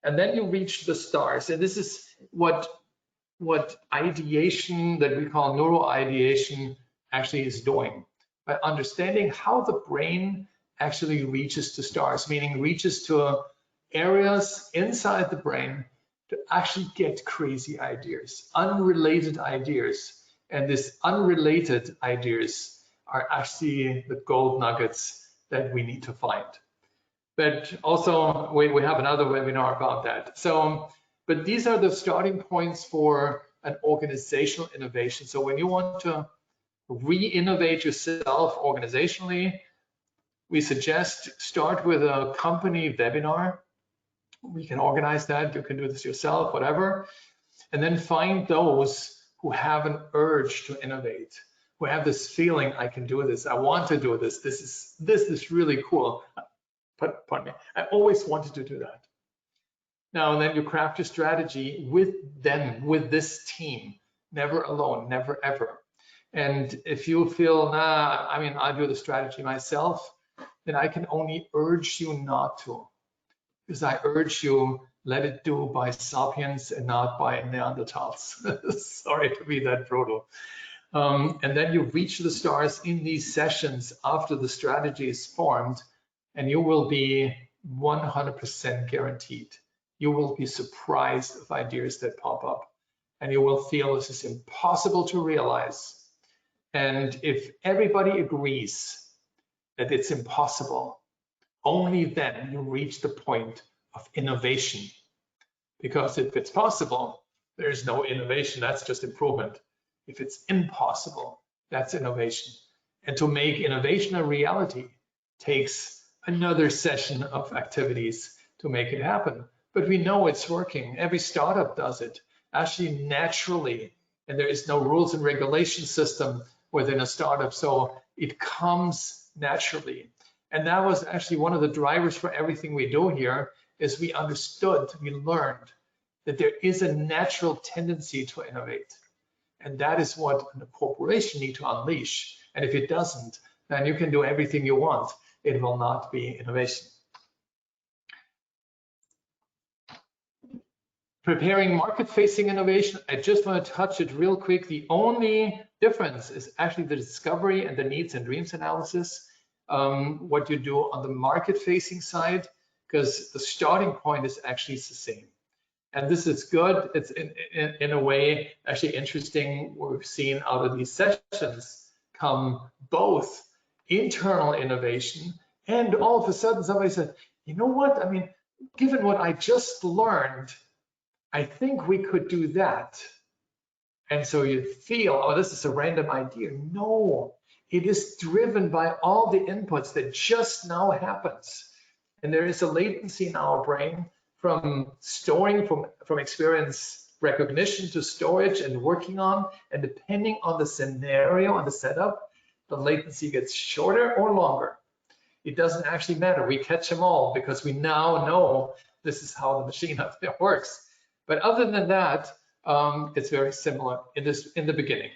And then you reach the stars, and this is what ideation that we call neuroideation actually is doing. By understanding how the brain actually reaches to stars, meaning reaches to areas inside the brain to actually get crazy ideas, unrelated ideas. And these unrelated ideas are actually the gold nuggets that we need to find. But also, we have another webinar about that. So, but these are the starting points for an organizational innovation. So when you want to re-innovate yourself organizationally, we suggest start with a company webinar. We can organize that. You can do this yourself, whatever. And then find those who have an urge to innovate, who have this feeling, I can do this, I want to do this, this is really cool. Pardon me, I always wanted to do that. Now, and then you craft your strategy with them, with this team, never alone, never ever. And if you feel, nah, I mean, I do the strategy myself, then I can only urge you not to. Because I urge you, let it do by sapiens and not by Neanderthals. Sorry to be that brutal. And then you reach the stars in these sessions after the strategy is formed, and you will be 100% guaranteed. You will be surprised of ideas that pop up, and you will feel this is impossible to realize. And if everybody agrees that it's impossible, only then you reach the point of innovation. Because if it's possible, there's no innovation, that's just improvement. If it's impossible, that's innovation. And to make innovation a reality takes another session of activities to make it happen. But we know it's working. Every startup does it, actually naturally. And there is no rules and regulation system within a startup, so it comes naturally. And that was actually one of the drivers for everything we do here, is we understood, we learned that there is a natural tendency to innovate. And that is what a corporation needs to unleash. And if it doesn't, then you can do everything you want. It will not be innovation. Preparing market-facing innovation, I just want to touch it real quick. The only difference is actually the discovery and the needs and dreams analysis. What you do on the market-facing side, because the starting point is actually the same. And this is good. It's in a way actually interesting. We've seen out of these sessions come both internal innovation, and all of a sudden somebody said, you know what? I mean, given what I just learned, I think we could do that. And so you feel, oh, this is a random idea. No, it is driven by all the inputs that just now happens. And there is a latency in our brain from storing, from experience recognition to storage and working on, and depending on the scenario and the setup, the latency gets shorter or longer. It doesn't actually matter. We catch them all because we now know this is how the machine up there works. But other than that, it's very similar in the beginning.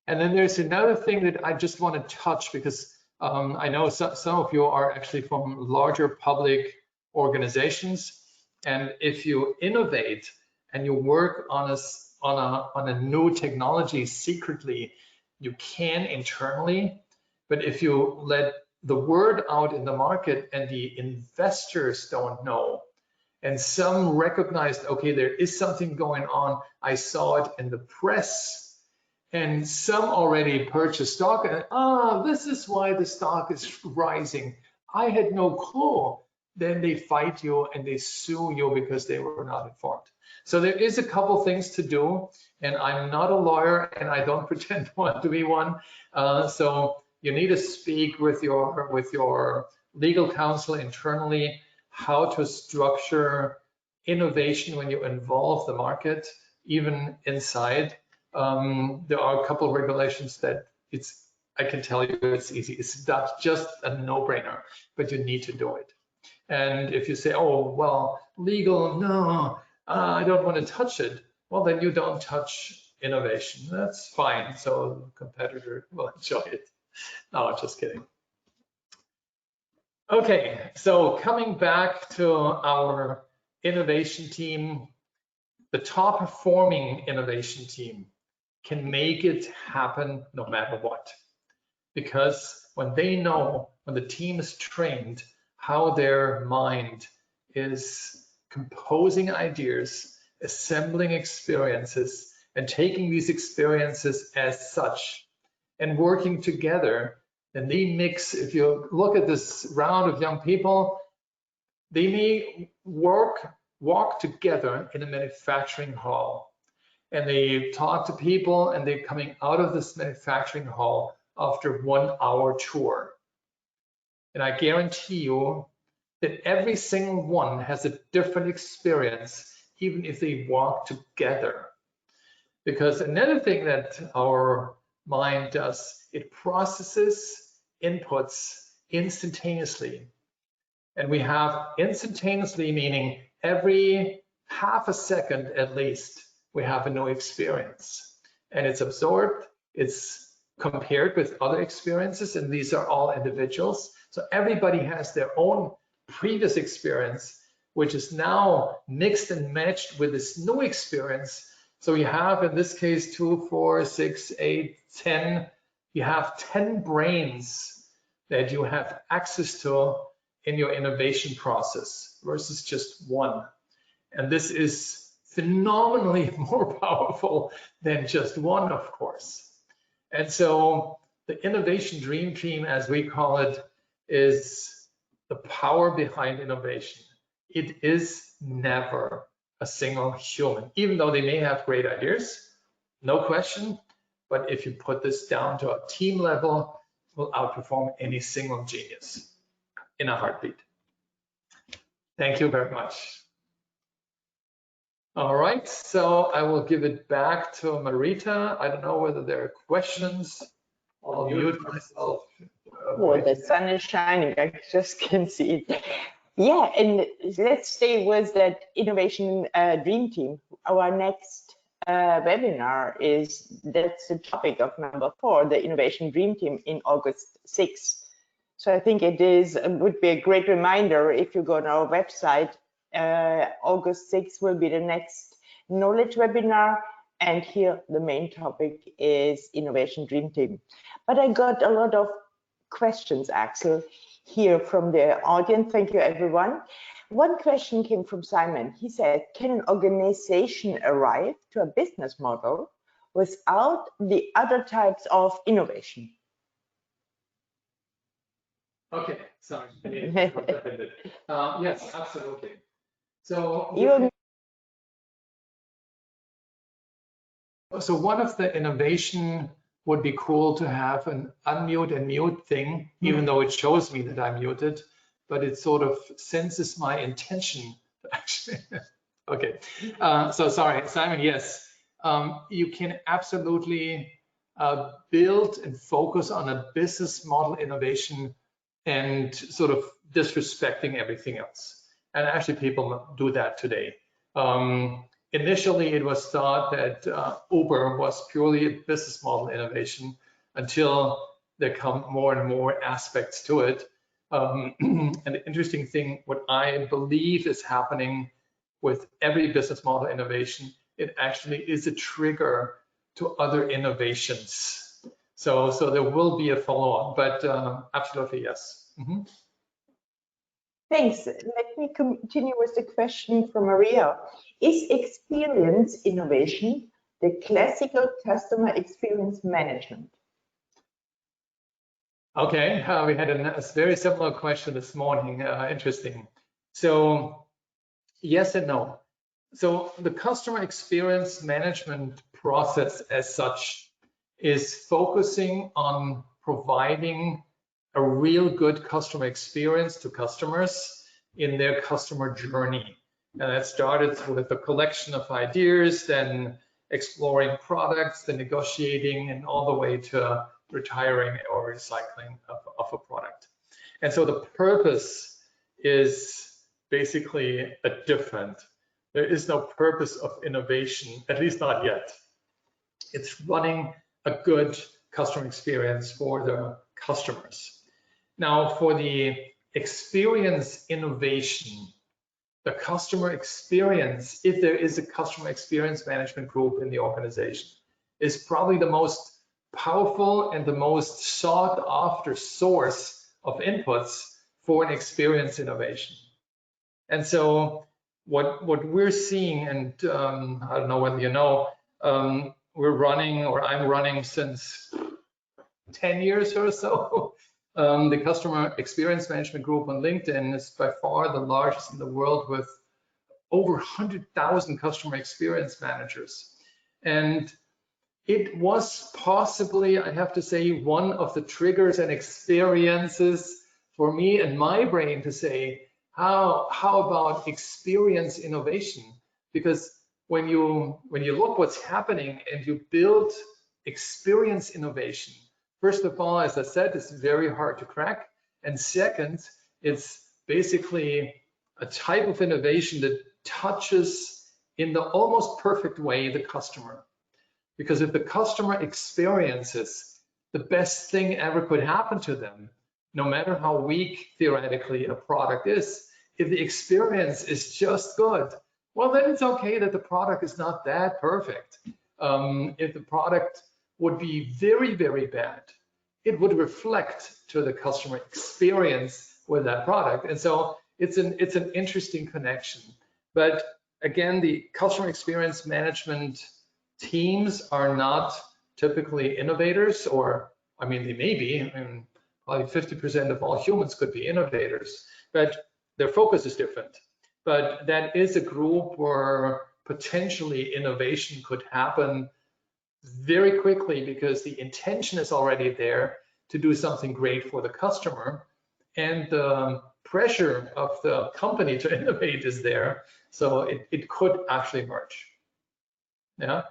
And then there's another thing that I just want to touch, because I know some of you are actually from larger public organizations, and if you innovate and you work on a new technology secretly, you can internally, but if you let the word out in the market and the investors don't know, and some recognized, okay, there is something going on, I saw it in the press, and some already purchased stock, and this is why the stock is rising. I had no clue. Then they fight you and they sue you because they were not informed. So there is a couple things to do, and I'm not a lawyer and I don't pretend to be one. So you need to speak with your legal counsel internally how to structure innovation when you involve the market, even inside. There are a couple of regulations that I can tell you it's easy. It's not just a no-brainer, but you need to do it. And if you say, oh, well, legal, no, I don't want to touch it, well, then you don't touch innovation. That's fine. So the competitor will enjoy it. No, just kidding. Okay, so coming back to our innovation team, the top performing innovation team can make it happen no matter what. Because when they know, when the team is trained, how their mind is composing ideas, assembling experiences, and taking these experiences as such and working together, and they mix. If you look at this round of young people, they may walk together in a manufacturing hall, and they talk to people, and they're coming out of this manufacturing hall after 1 hour tour. And I guarantee you that every single one has a different experience, even if they walk together. Because another thing that our mind does, it processes inputs instantaneously. And we have instantaneously, meaning every half a second at least, we have a new experience. And it's absorbed, it's compared with other experiences, and these are all individuals. So everybody has their own previous experience, which is now mixed and matched with this new experience. So you have, in this case, 2, 4, 6, 8, 10. You have 10 brains that you have access to in your innovation process versus just one. And this is phenomenally more powerful than just one, of course. And so the innovation dream team, as we call it, is the power behind innovation. It is never a single human, even though they may have great ideas, no question. But if you put this down to a team level, it will outperform any single genius in a heartbeat. Thank you very much. All right, so I will give it back to Marita. I don't know whether there are questions. I'll mute myself. Oh, the sun is shining. I just can see it. Yeah, and let's stay with that innovation dream team. Our next webinar that's the topic of number 4, the innovation dream team in August 6th. So I think would be a great reminder if you go on our website. August 6th will be the next knowledge webinar, and here the main topic is innovation dream team. But I got a lot of questions, Axel, here from the audience. Thank you, everyone. One question came from Simon. He said, can an organization arrive to a business model without the other types of innovation? Okay, sorry. Yes, absolutely. So one of the innovation would be cool to have an unmute and mute thing, even though it shows me that I'm muted, but it sort of senses my intention. Actually, okay. So sorry, Simon. Yes, you can absolutely build and focus on a business model innovation and sort of disrespecting everything else. And actually, people do that today. Initially, it was thought that Uber was purely a business model innovation until there come more and more aspects to it. And the interesting thing, what I believe is happening with every business model innovation, it actually is a trigger to other innovations. So there will be a follow-on, but absolutely yes. Mm-hmm. Thanks. Let me continue with the question from Maria. Is experience innovation the classical customer experience management? Okay, we had a very similar question this morning. Interesting. So yes and no. So the customer experience management process as such is focusing on providing a real good customer experience to customers in their customer journey. And that started with a collection of ideas, then exploring products, then negotiating, and all the way to retiring or recycling of a product. And so the purpose is basically different. There is no purpose of innovation, at least not yet. It's running a good customer experience for the customers. Now, for the experience innovation, the customer experience, if there is a customer experience management group in the organization, is probably the most powerful and the most sought after source of inputs for an experience innovation. And so what we're seeing, and I don't know whether you know, we're running, or I'm running since 10 years or so. The customer experience management group on LinkedIn is by far the largest in the world with over 100,000 customer experience managers. And it was possibly, I have to say, one of the triggers and experiences for me and my brain to say, how about experience innovation? Because when you look what's happening and you build experience innovation, first of all, as I said, it's very hard to crack. And second, it's basically a type of innovation that touches in the almost perfect way the customer. Because if the customer experiences the best thing ever could happen to them, no matter how weak theoretically a product is, if the experience is just good, well, then it's okay that the product is not that perfect. If the product would be very, very bad, it would reflect to the customer experience with that product. And so it's an interesting connection. But again, the customer experience management teams are not typically innovators, or I mean, they may be. I mean, probably 50% of all humans could be innovators, but their focus is different. But that is a group where potentially innovation could happen very quickly because the intention is already there to do something great for the customer, and the pressure of the company to innovate is there. So it could actually merge. Yeah.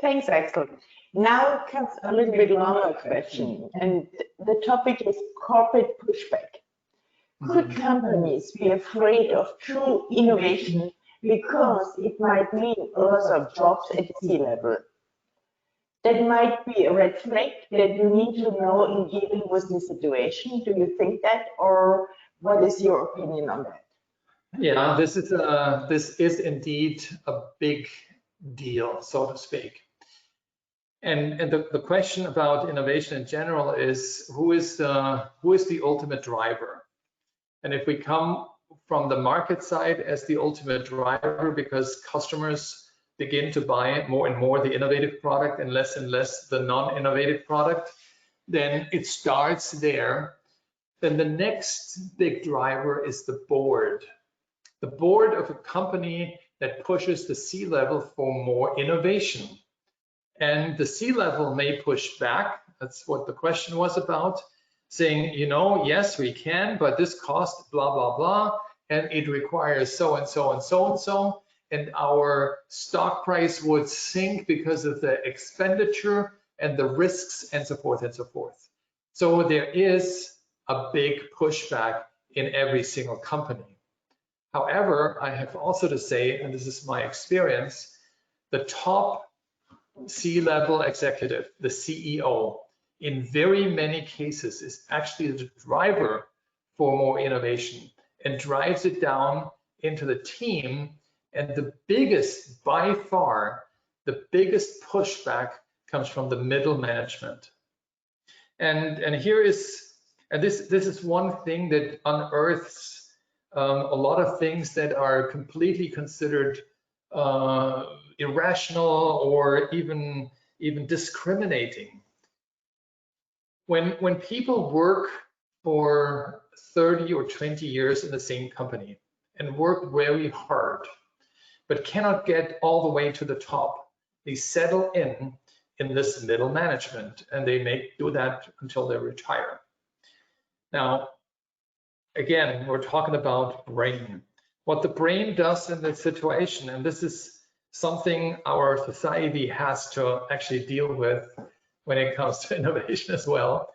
Thanks, Axel. Now comes a little bit longer question, and the topic is corporate pushback. Could companies be afraid of true innovation because it might mean a loss of jobs at the C-level? That might be a red flag that you need to know in dealing with the situation. Do you think that, or what is your opinion on that? Yeah, this is indeed a big deal, so to speak. And the question about innovation in general is who is the ultimate driver? And if we come from the market side as the ultimate driver because customers begin to buy more and more the innovative product and less the non-innovative product, then it starts there. Then the next big driver is the board. The board of a company that pushes the C-level for more innovation. And the C-level may push back. That's what the question was about, saying, you know, yes, we can, but this costs blah, blah, blah, and it requires so and so and so and so, and our stock price would sink because of the expenditure and the risks and so forth and so forth. So there is a big pushback in every single company. However, I have also to say, and this is my experience, the top C-level executive, the CEO, in very many cases is actually the driver for more innovation and drives it down into the team. And the biggest, by far, the biggest pushback comes from the middle management. And here is, and this is one thing that unearths a lot of things that are completely considered irrational or even discriminating. When people work for 30 or 20 years in the same company and work very hard, but cannot get all the way to the top, they settle in this middle management, and they may do that until they retire. Now, again, we're talking about brain. What the brain does in this situation, and this is something our society has to actually deal with when it comes to innovation as well,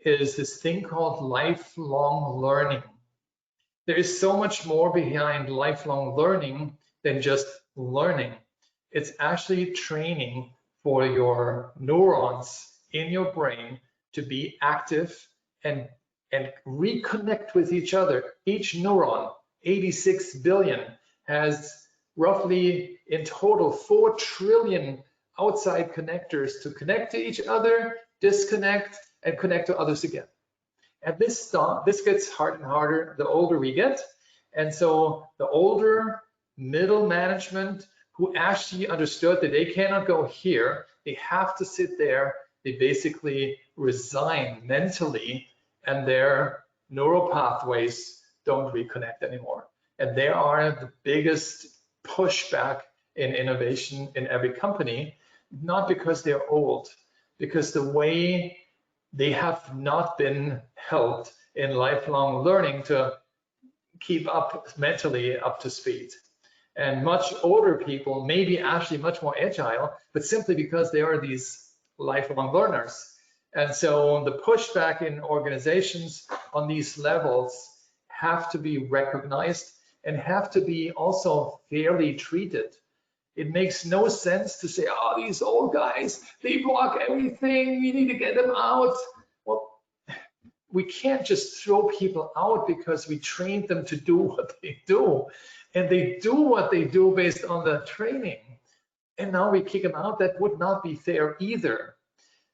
is this thing called lifelong learning. There is so much more behind lifelong learning than just learning. It's actually training for your neurons in your brain to be active and reconnect with each other. Each neuron, 86 billion, has roughly in total 4 trillion outside connectors to connect to each other, disconnect, and connect to others again. And this gets harder and harder the older we get. And so the older middle management who actually understood that they cannot go here, they have to sit there, they basically resign mentally, and their neural pathways don't reconnect anymore. And they are the biggest pushback in innovation in every company, not because they're old, because the way they have not been helped in lifelong learning to keep up mentally up to speed. And much older people may be actually much more agile, but simply because they are these lifelong learners. And so the pushback in organizations on these levels have to be recognized and have to be also fairly treated. It makes no sense to say, oh, these old guys, they block everything, we need to get them out. Well, we can't just throw people out because we trained them to do what they do. And they do what they do based on the training. And now we kick them out. That would not be fair either.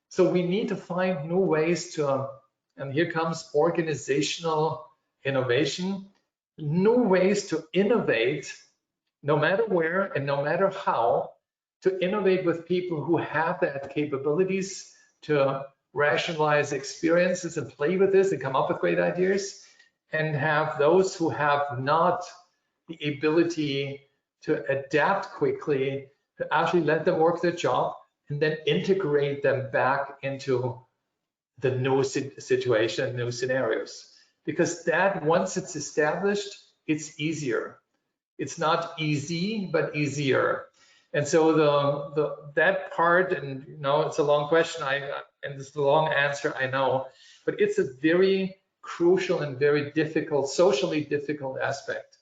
So we need to find new ways to, and here comes organizational innovation, new ways to innovate, no matter where and no matter how, to innovate with people who have that capabilities to rationalize experiences and play with this and come up with great ideas, and have those who have not the ability to adapt quickly, to actually let them work their job and then integrate them back into the new situation, new scenarios. Because that, once it's established, it's easier. It's not easy, but easier. And so that part, and it's a long question, and it's a long answer, I know, but it's a very crucial and very difficult, socially difficult aspect.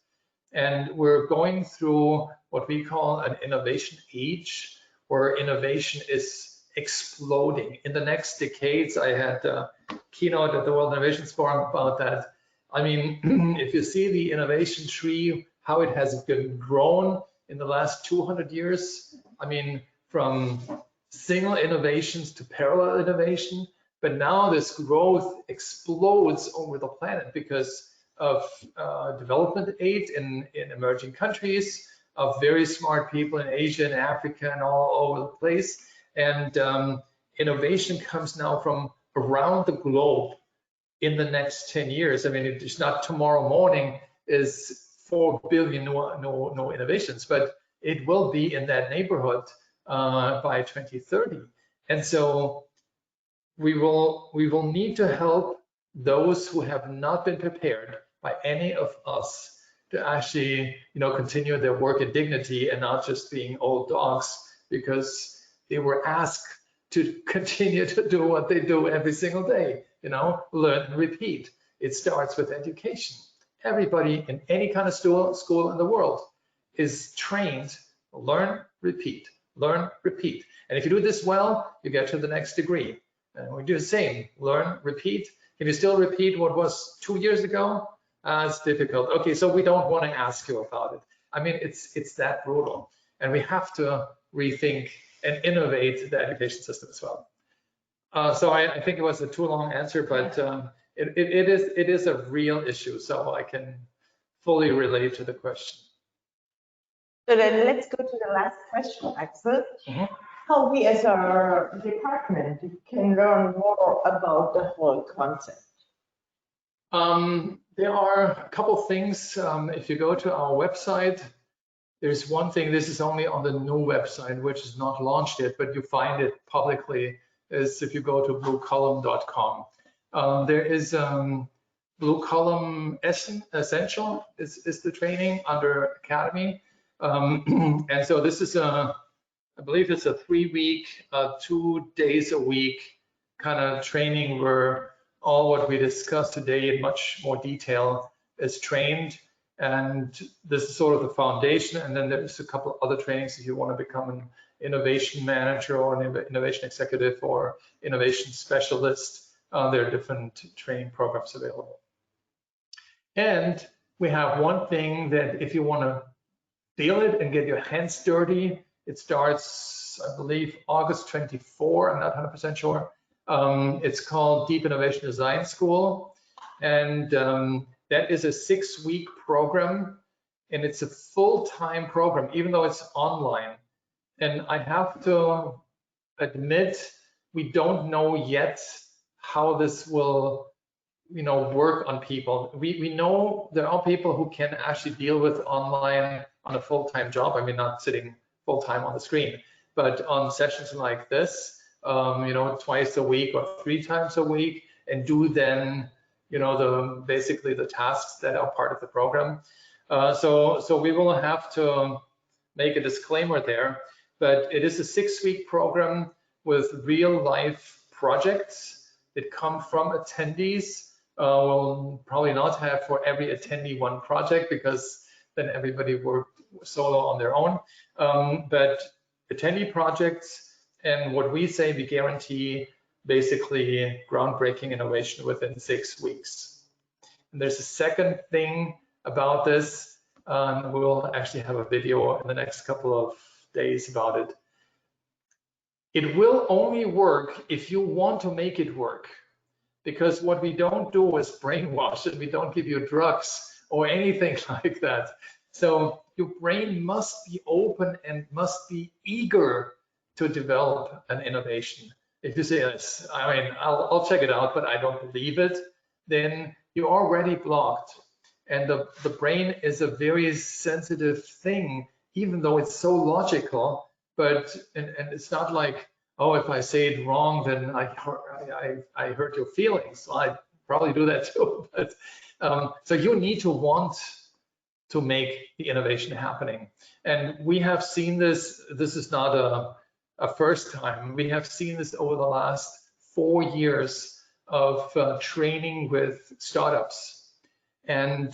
And we're going through what we call an innovation age, where innovation is exploding. In the next decades, I had a keynote at the World Innovations Forum about that. I mean, if you see the innovation tree, how it has been grown in the last 200 years, I mean, from single innovations to parallel innovation, but now this growth explodes over the planet because of development aid in emerging countries, of very smart people in Asia and Africa and all over the place. And innovation comes now from around the globe in the next 10 years. I mean, it's not tomorrow morning is 4 billion no innovations, but it will be in that neighborhood by 2030. And so we will need to help those who have not been prepared by any of us to actually, continue their work in dignity and not just being old dogs because they were asked to continue to do what they do every single day, learn and repeat. It starts with education. Everybody in any kind of school in the world is trained, learn, repeat, learn, repeat. And if you do this well, you get to the next degree. And we do the same, learn, repeat. Can you still repeat what was 2 years ago? It's difficult. Okay, so we don't want to ask you about it. I mean, it's that brutal. And we have to rethink and innovate the education system as well. So I think it was a too long answer, but it is a real issue. So I can fully relate to the question. So then let's go to the last question, Axel. How we as a department can learn more about the whole concept? There are a couple things. If you go to our website, there's one thing, this is only on the new website, which is not launched yet, but you find it publicly, is if you go to BlueCallom.com. There is BlueCallom Essential is the training under Academy. And so this is I believe it's a 3-week, 2 days a week kind of training where all what we discussed today in much more detail is trained. And this is sort of the foundation. And then there's a couple other trainings if you want to become an innovation manager or an innovation executive or innovation specialist. There are different training programs available. And we have one thing that if you want to feel it and get your hands dirty, it starts, I believe, August 24. I'm not 100% sure. It's called Deep Innovation Design School. And that is a 6-week program. And it's a full-time program, even though it's online. And I have to admit, we don't know yet how this will work on people. We know there are people who can actually deal with online on a full-time job. I mean, not sitting full time on the screen. But on sessions like this, twice a week or 3 times a week, and do then, basically the tasks that are part of the program. So we will have to make a disclaimer there, but it is a 6-week program with real life projects that come from attendees. We'll probably not have for every attendee one project, because then everybody worked solo on their own. But attendee projects, and what we say, we guarantee basically groundbreaking innovation within 6 weeks. And there's a second thing about this. We will actually have a video in the next couple of days about it. It will only work if you want to make it work, because what we don't do is brainwash, and we don't give you drugs or anything like that. So your brain must be open and must be eager to develop an innovation. If you say, yes, I mean, I'll check it out, but I don't believe it, then you're already blocked. And the brain is a very sensitive thing, even though it's so logical, but and it's not like, oh, if I say it wrong, then I hurt your feelings. So I probably do that too. But so you need to want to make the innovation happening. And we have seen this. This is not a first time. We have seen this over the last 4 years of training with startups. And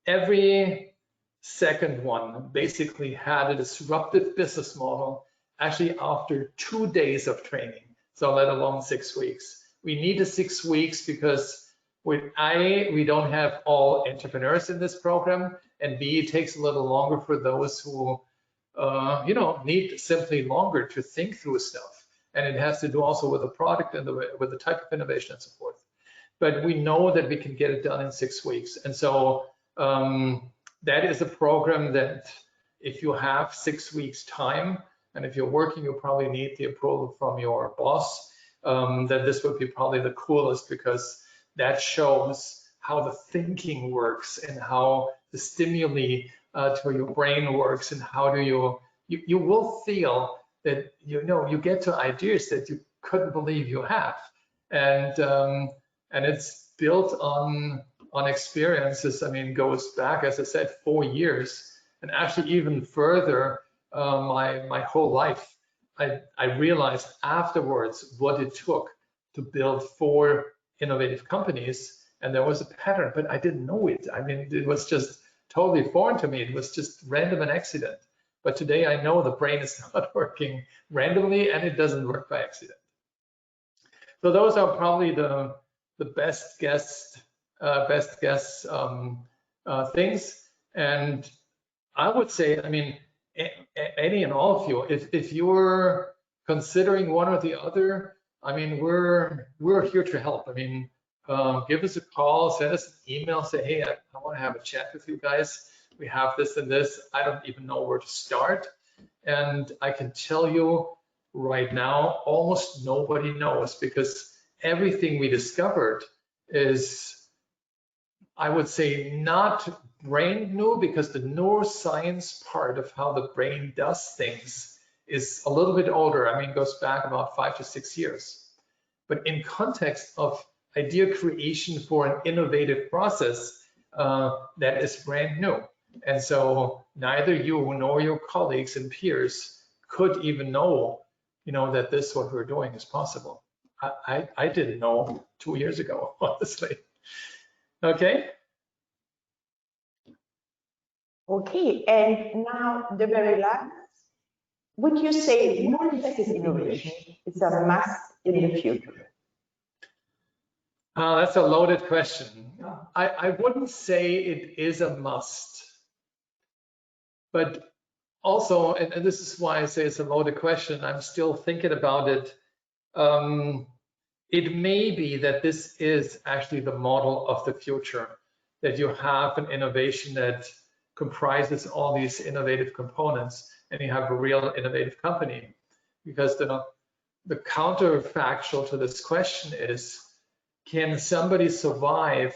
every second one basically had a disruptive business model actually after 2 days of training, so let alone 6 weeks. We need the 6 weeks because we don't have all entrepreneurs in this program, and B, it takes a little longer for those who need simply longer to think through stuff. And it has to do also with the product and with the type of innovation and so forth. But we know that we can get it done in 6 weeks. And so that is a program that if you have 6 weeks time, and if you're working, you probably need the approval from your boss, then this would be probably the coolest, because that shows how the thinking works and how the stimuli to your brain works, and how do you will feel that you get to ideas that you couldn't believe you have, and it's built on experiences. I mean, goes back, as I said, 4 years, and actually even further, my whole life. I realized afterwards what it took to build 4 innovative companies, and there was a pattern, but I didn't know it. I mean, it was just totally foreign to me. It was just random and accident. But today I know the brain is not working randomly, and it doesn't work by accident. So those are probably the best guess things. And I would say, I mean, any and all of you, if you're considering one or the other, I mean, we're here to help. I mean, give us a call, send us an email, say, hey, I want to have a chat with you guys. We have this and this. I don't even know where to start. And I can tell you right now, almost nobody knows, because everything we discovered is, I would say, not brand new, because the neuroscience part of how the brain does things is a little bit older. I mean, it goes back about 5 to 6 years. But in context of idea creation for an innovative process, that is brand new. And so neither you nor your colleagues and peers could even know, that this, what we're doing, is possible. I didn't know 2 years ago, honestly. Okay. Okay, and now the very last. Would you say multifaceted innovation is a must in the future? That's a loaded question. I wouldn't say it is a must, but also, and this is why I say it's a loaded question, I'm still thinking about it. It may be that this is actually the model of the future, that you have an innovation that comprises all these innovative components, and you have a real innovative company. Because the counterfactual to this question is, can somebody survive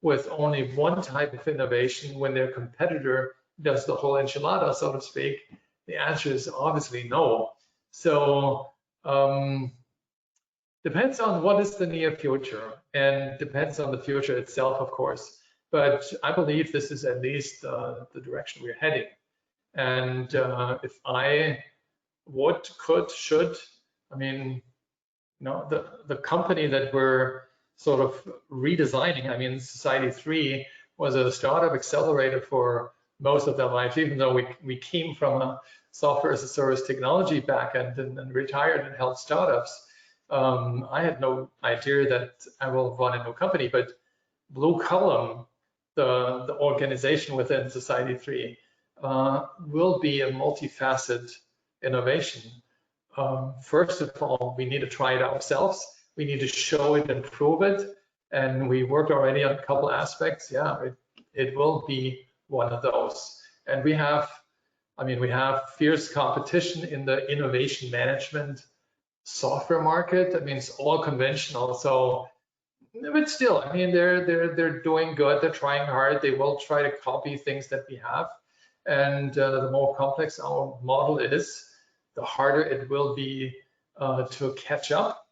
with only one type of innovation when their competitor does the whole enchilada, so to speak, The answer is obviously no. So depends on what is the near future, and depends on the future itself, of course. But I believe this is at least the direction we're heading. And if I would, could, should, I mean, the company that we're sort of redesigning, I mean, Society 3 was a startup accelerator for most of their lives, even though we came from a software as a service technology backend and retired and helped startups. I had no idea that I will run a new company, but BlueCallom, the organization within Society 3, will be a multifaceted innovation. First of all, we need to try it ourselves. We need to show it and prove it. And we worked already on a couple aspects. Yeah, it will be one of those. And we have fierce competition in the innovation management software market. I mean, it's all conventional. So, but still, I mean, they're doing good. They're trying hard. They will try to copy things that we have. And the more complex our model is, the harder it will be to catch up.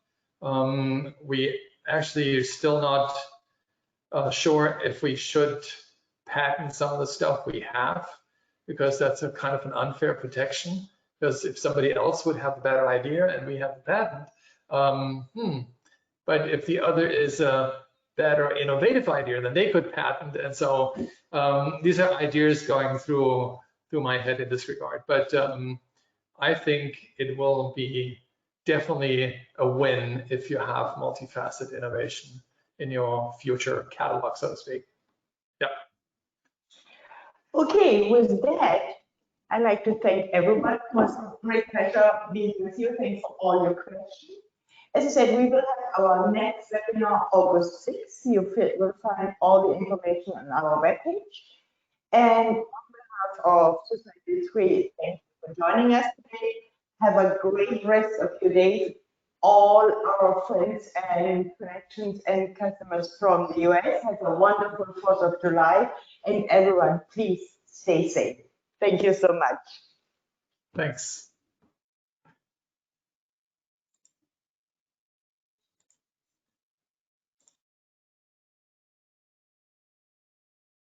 We actually are still not sure if we should patent some of the stuff we have, because that's a kind of an unfair protection. Because if somebody else would have a better idea and we have the patent, but if the other is a better innovative idea, then they could patent. And so these are ideas going through my head in this regard. But I think it will be definitely a win if you have multifaceted innovation in your future catalog, so to speak. Yeah. Okay, with that, I'd like to thank everyone. It was a great pleasure being with you. Thanks for all your questions. As I said, we will have our next webinar August 6th. You will find all the information on our webpage. And on behalf of Society 3, thank you for joining us today. Have a great rest of your day. All our friends and connections and customers from the US have a wonderful 4th of July. And everyone, please stay safe. Thank you so much. Thanks.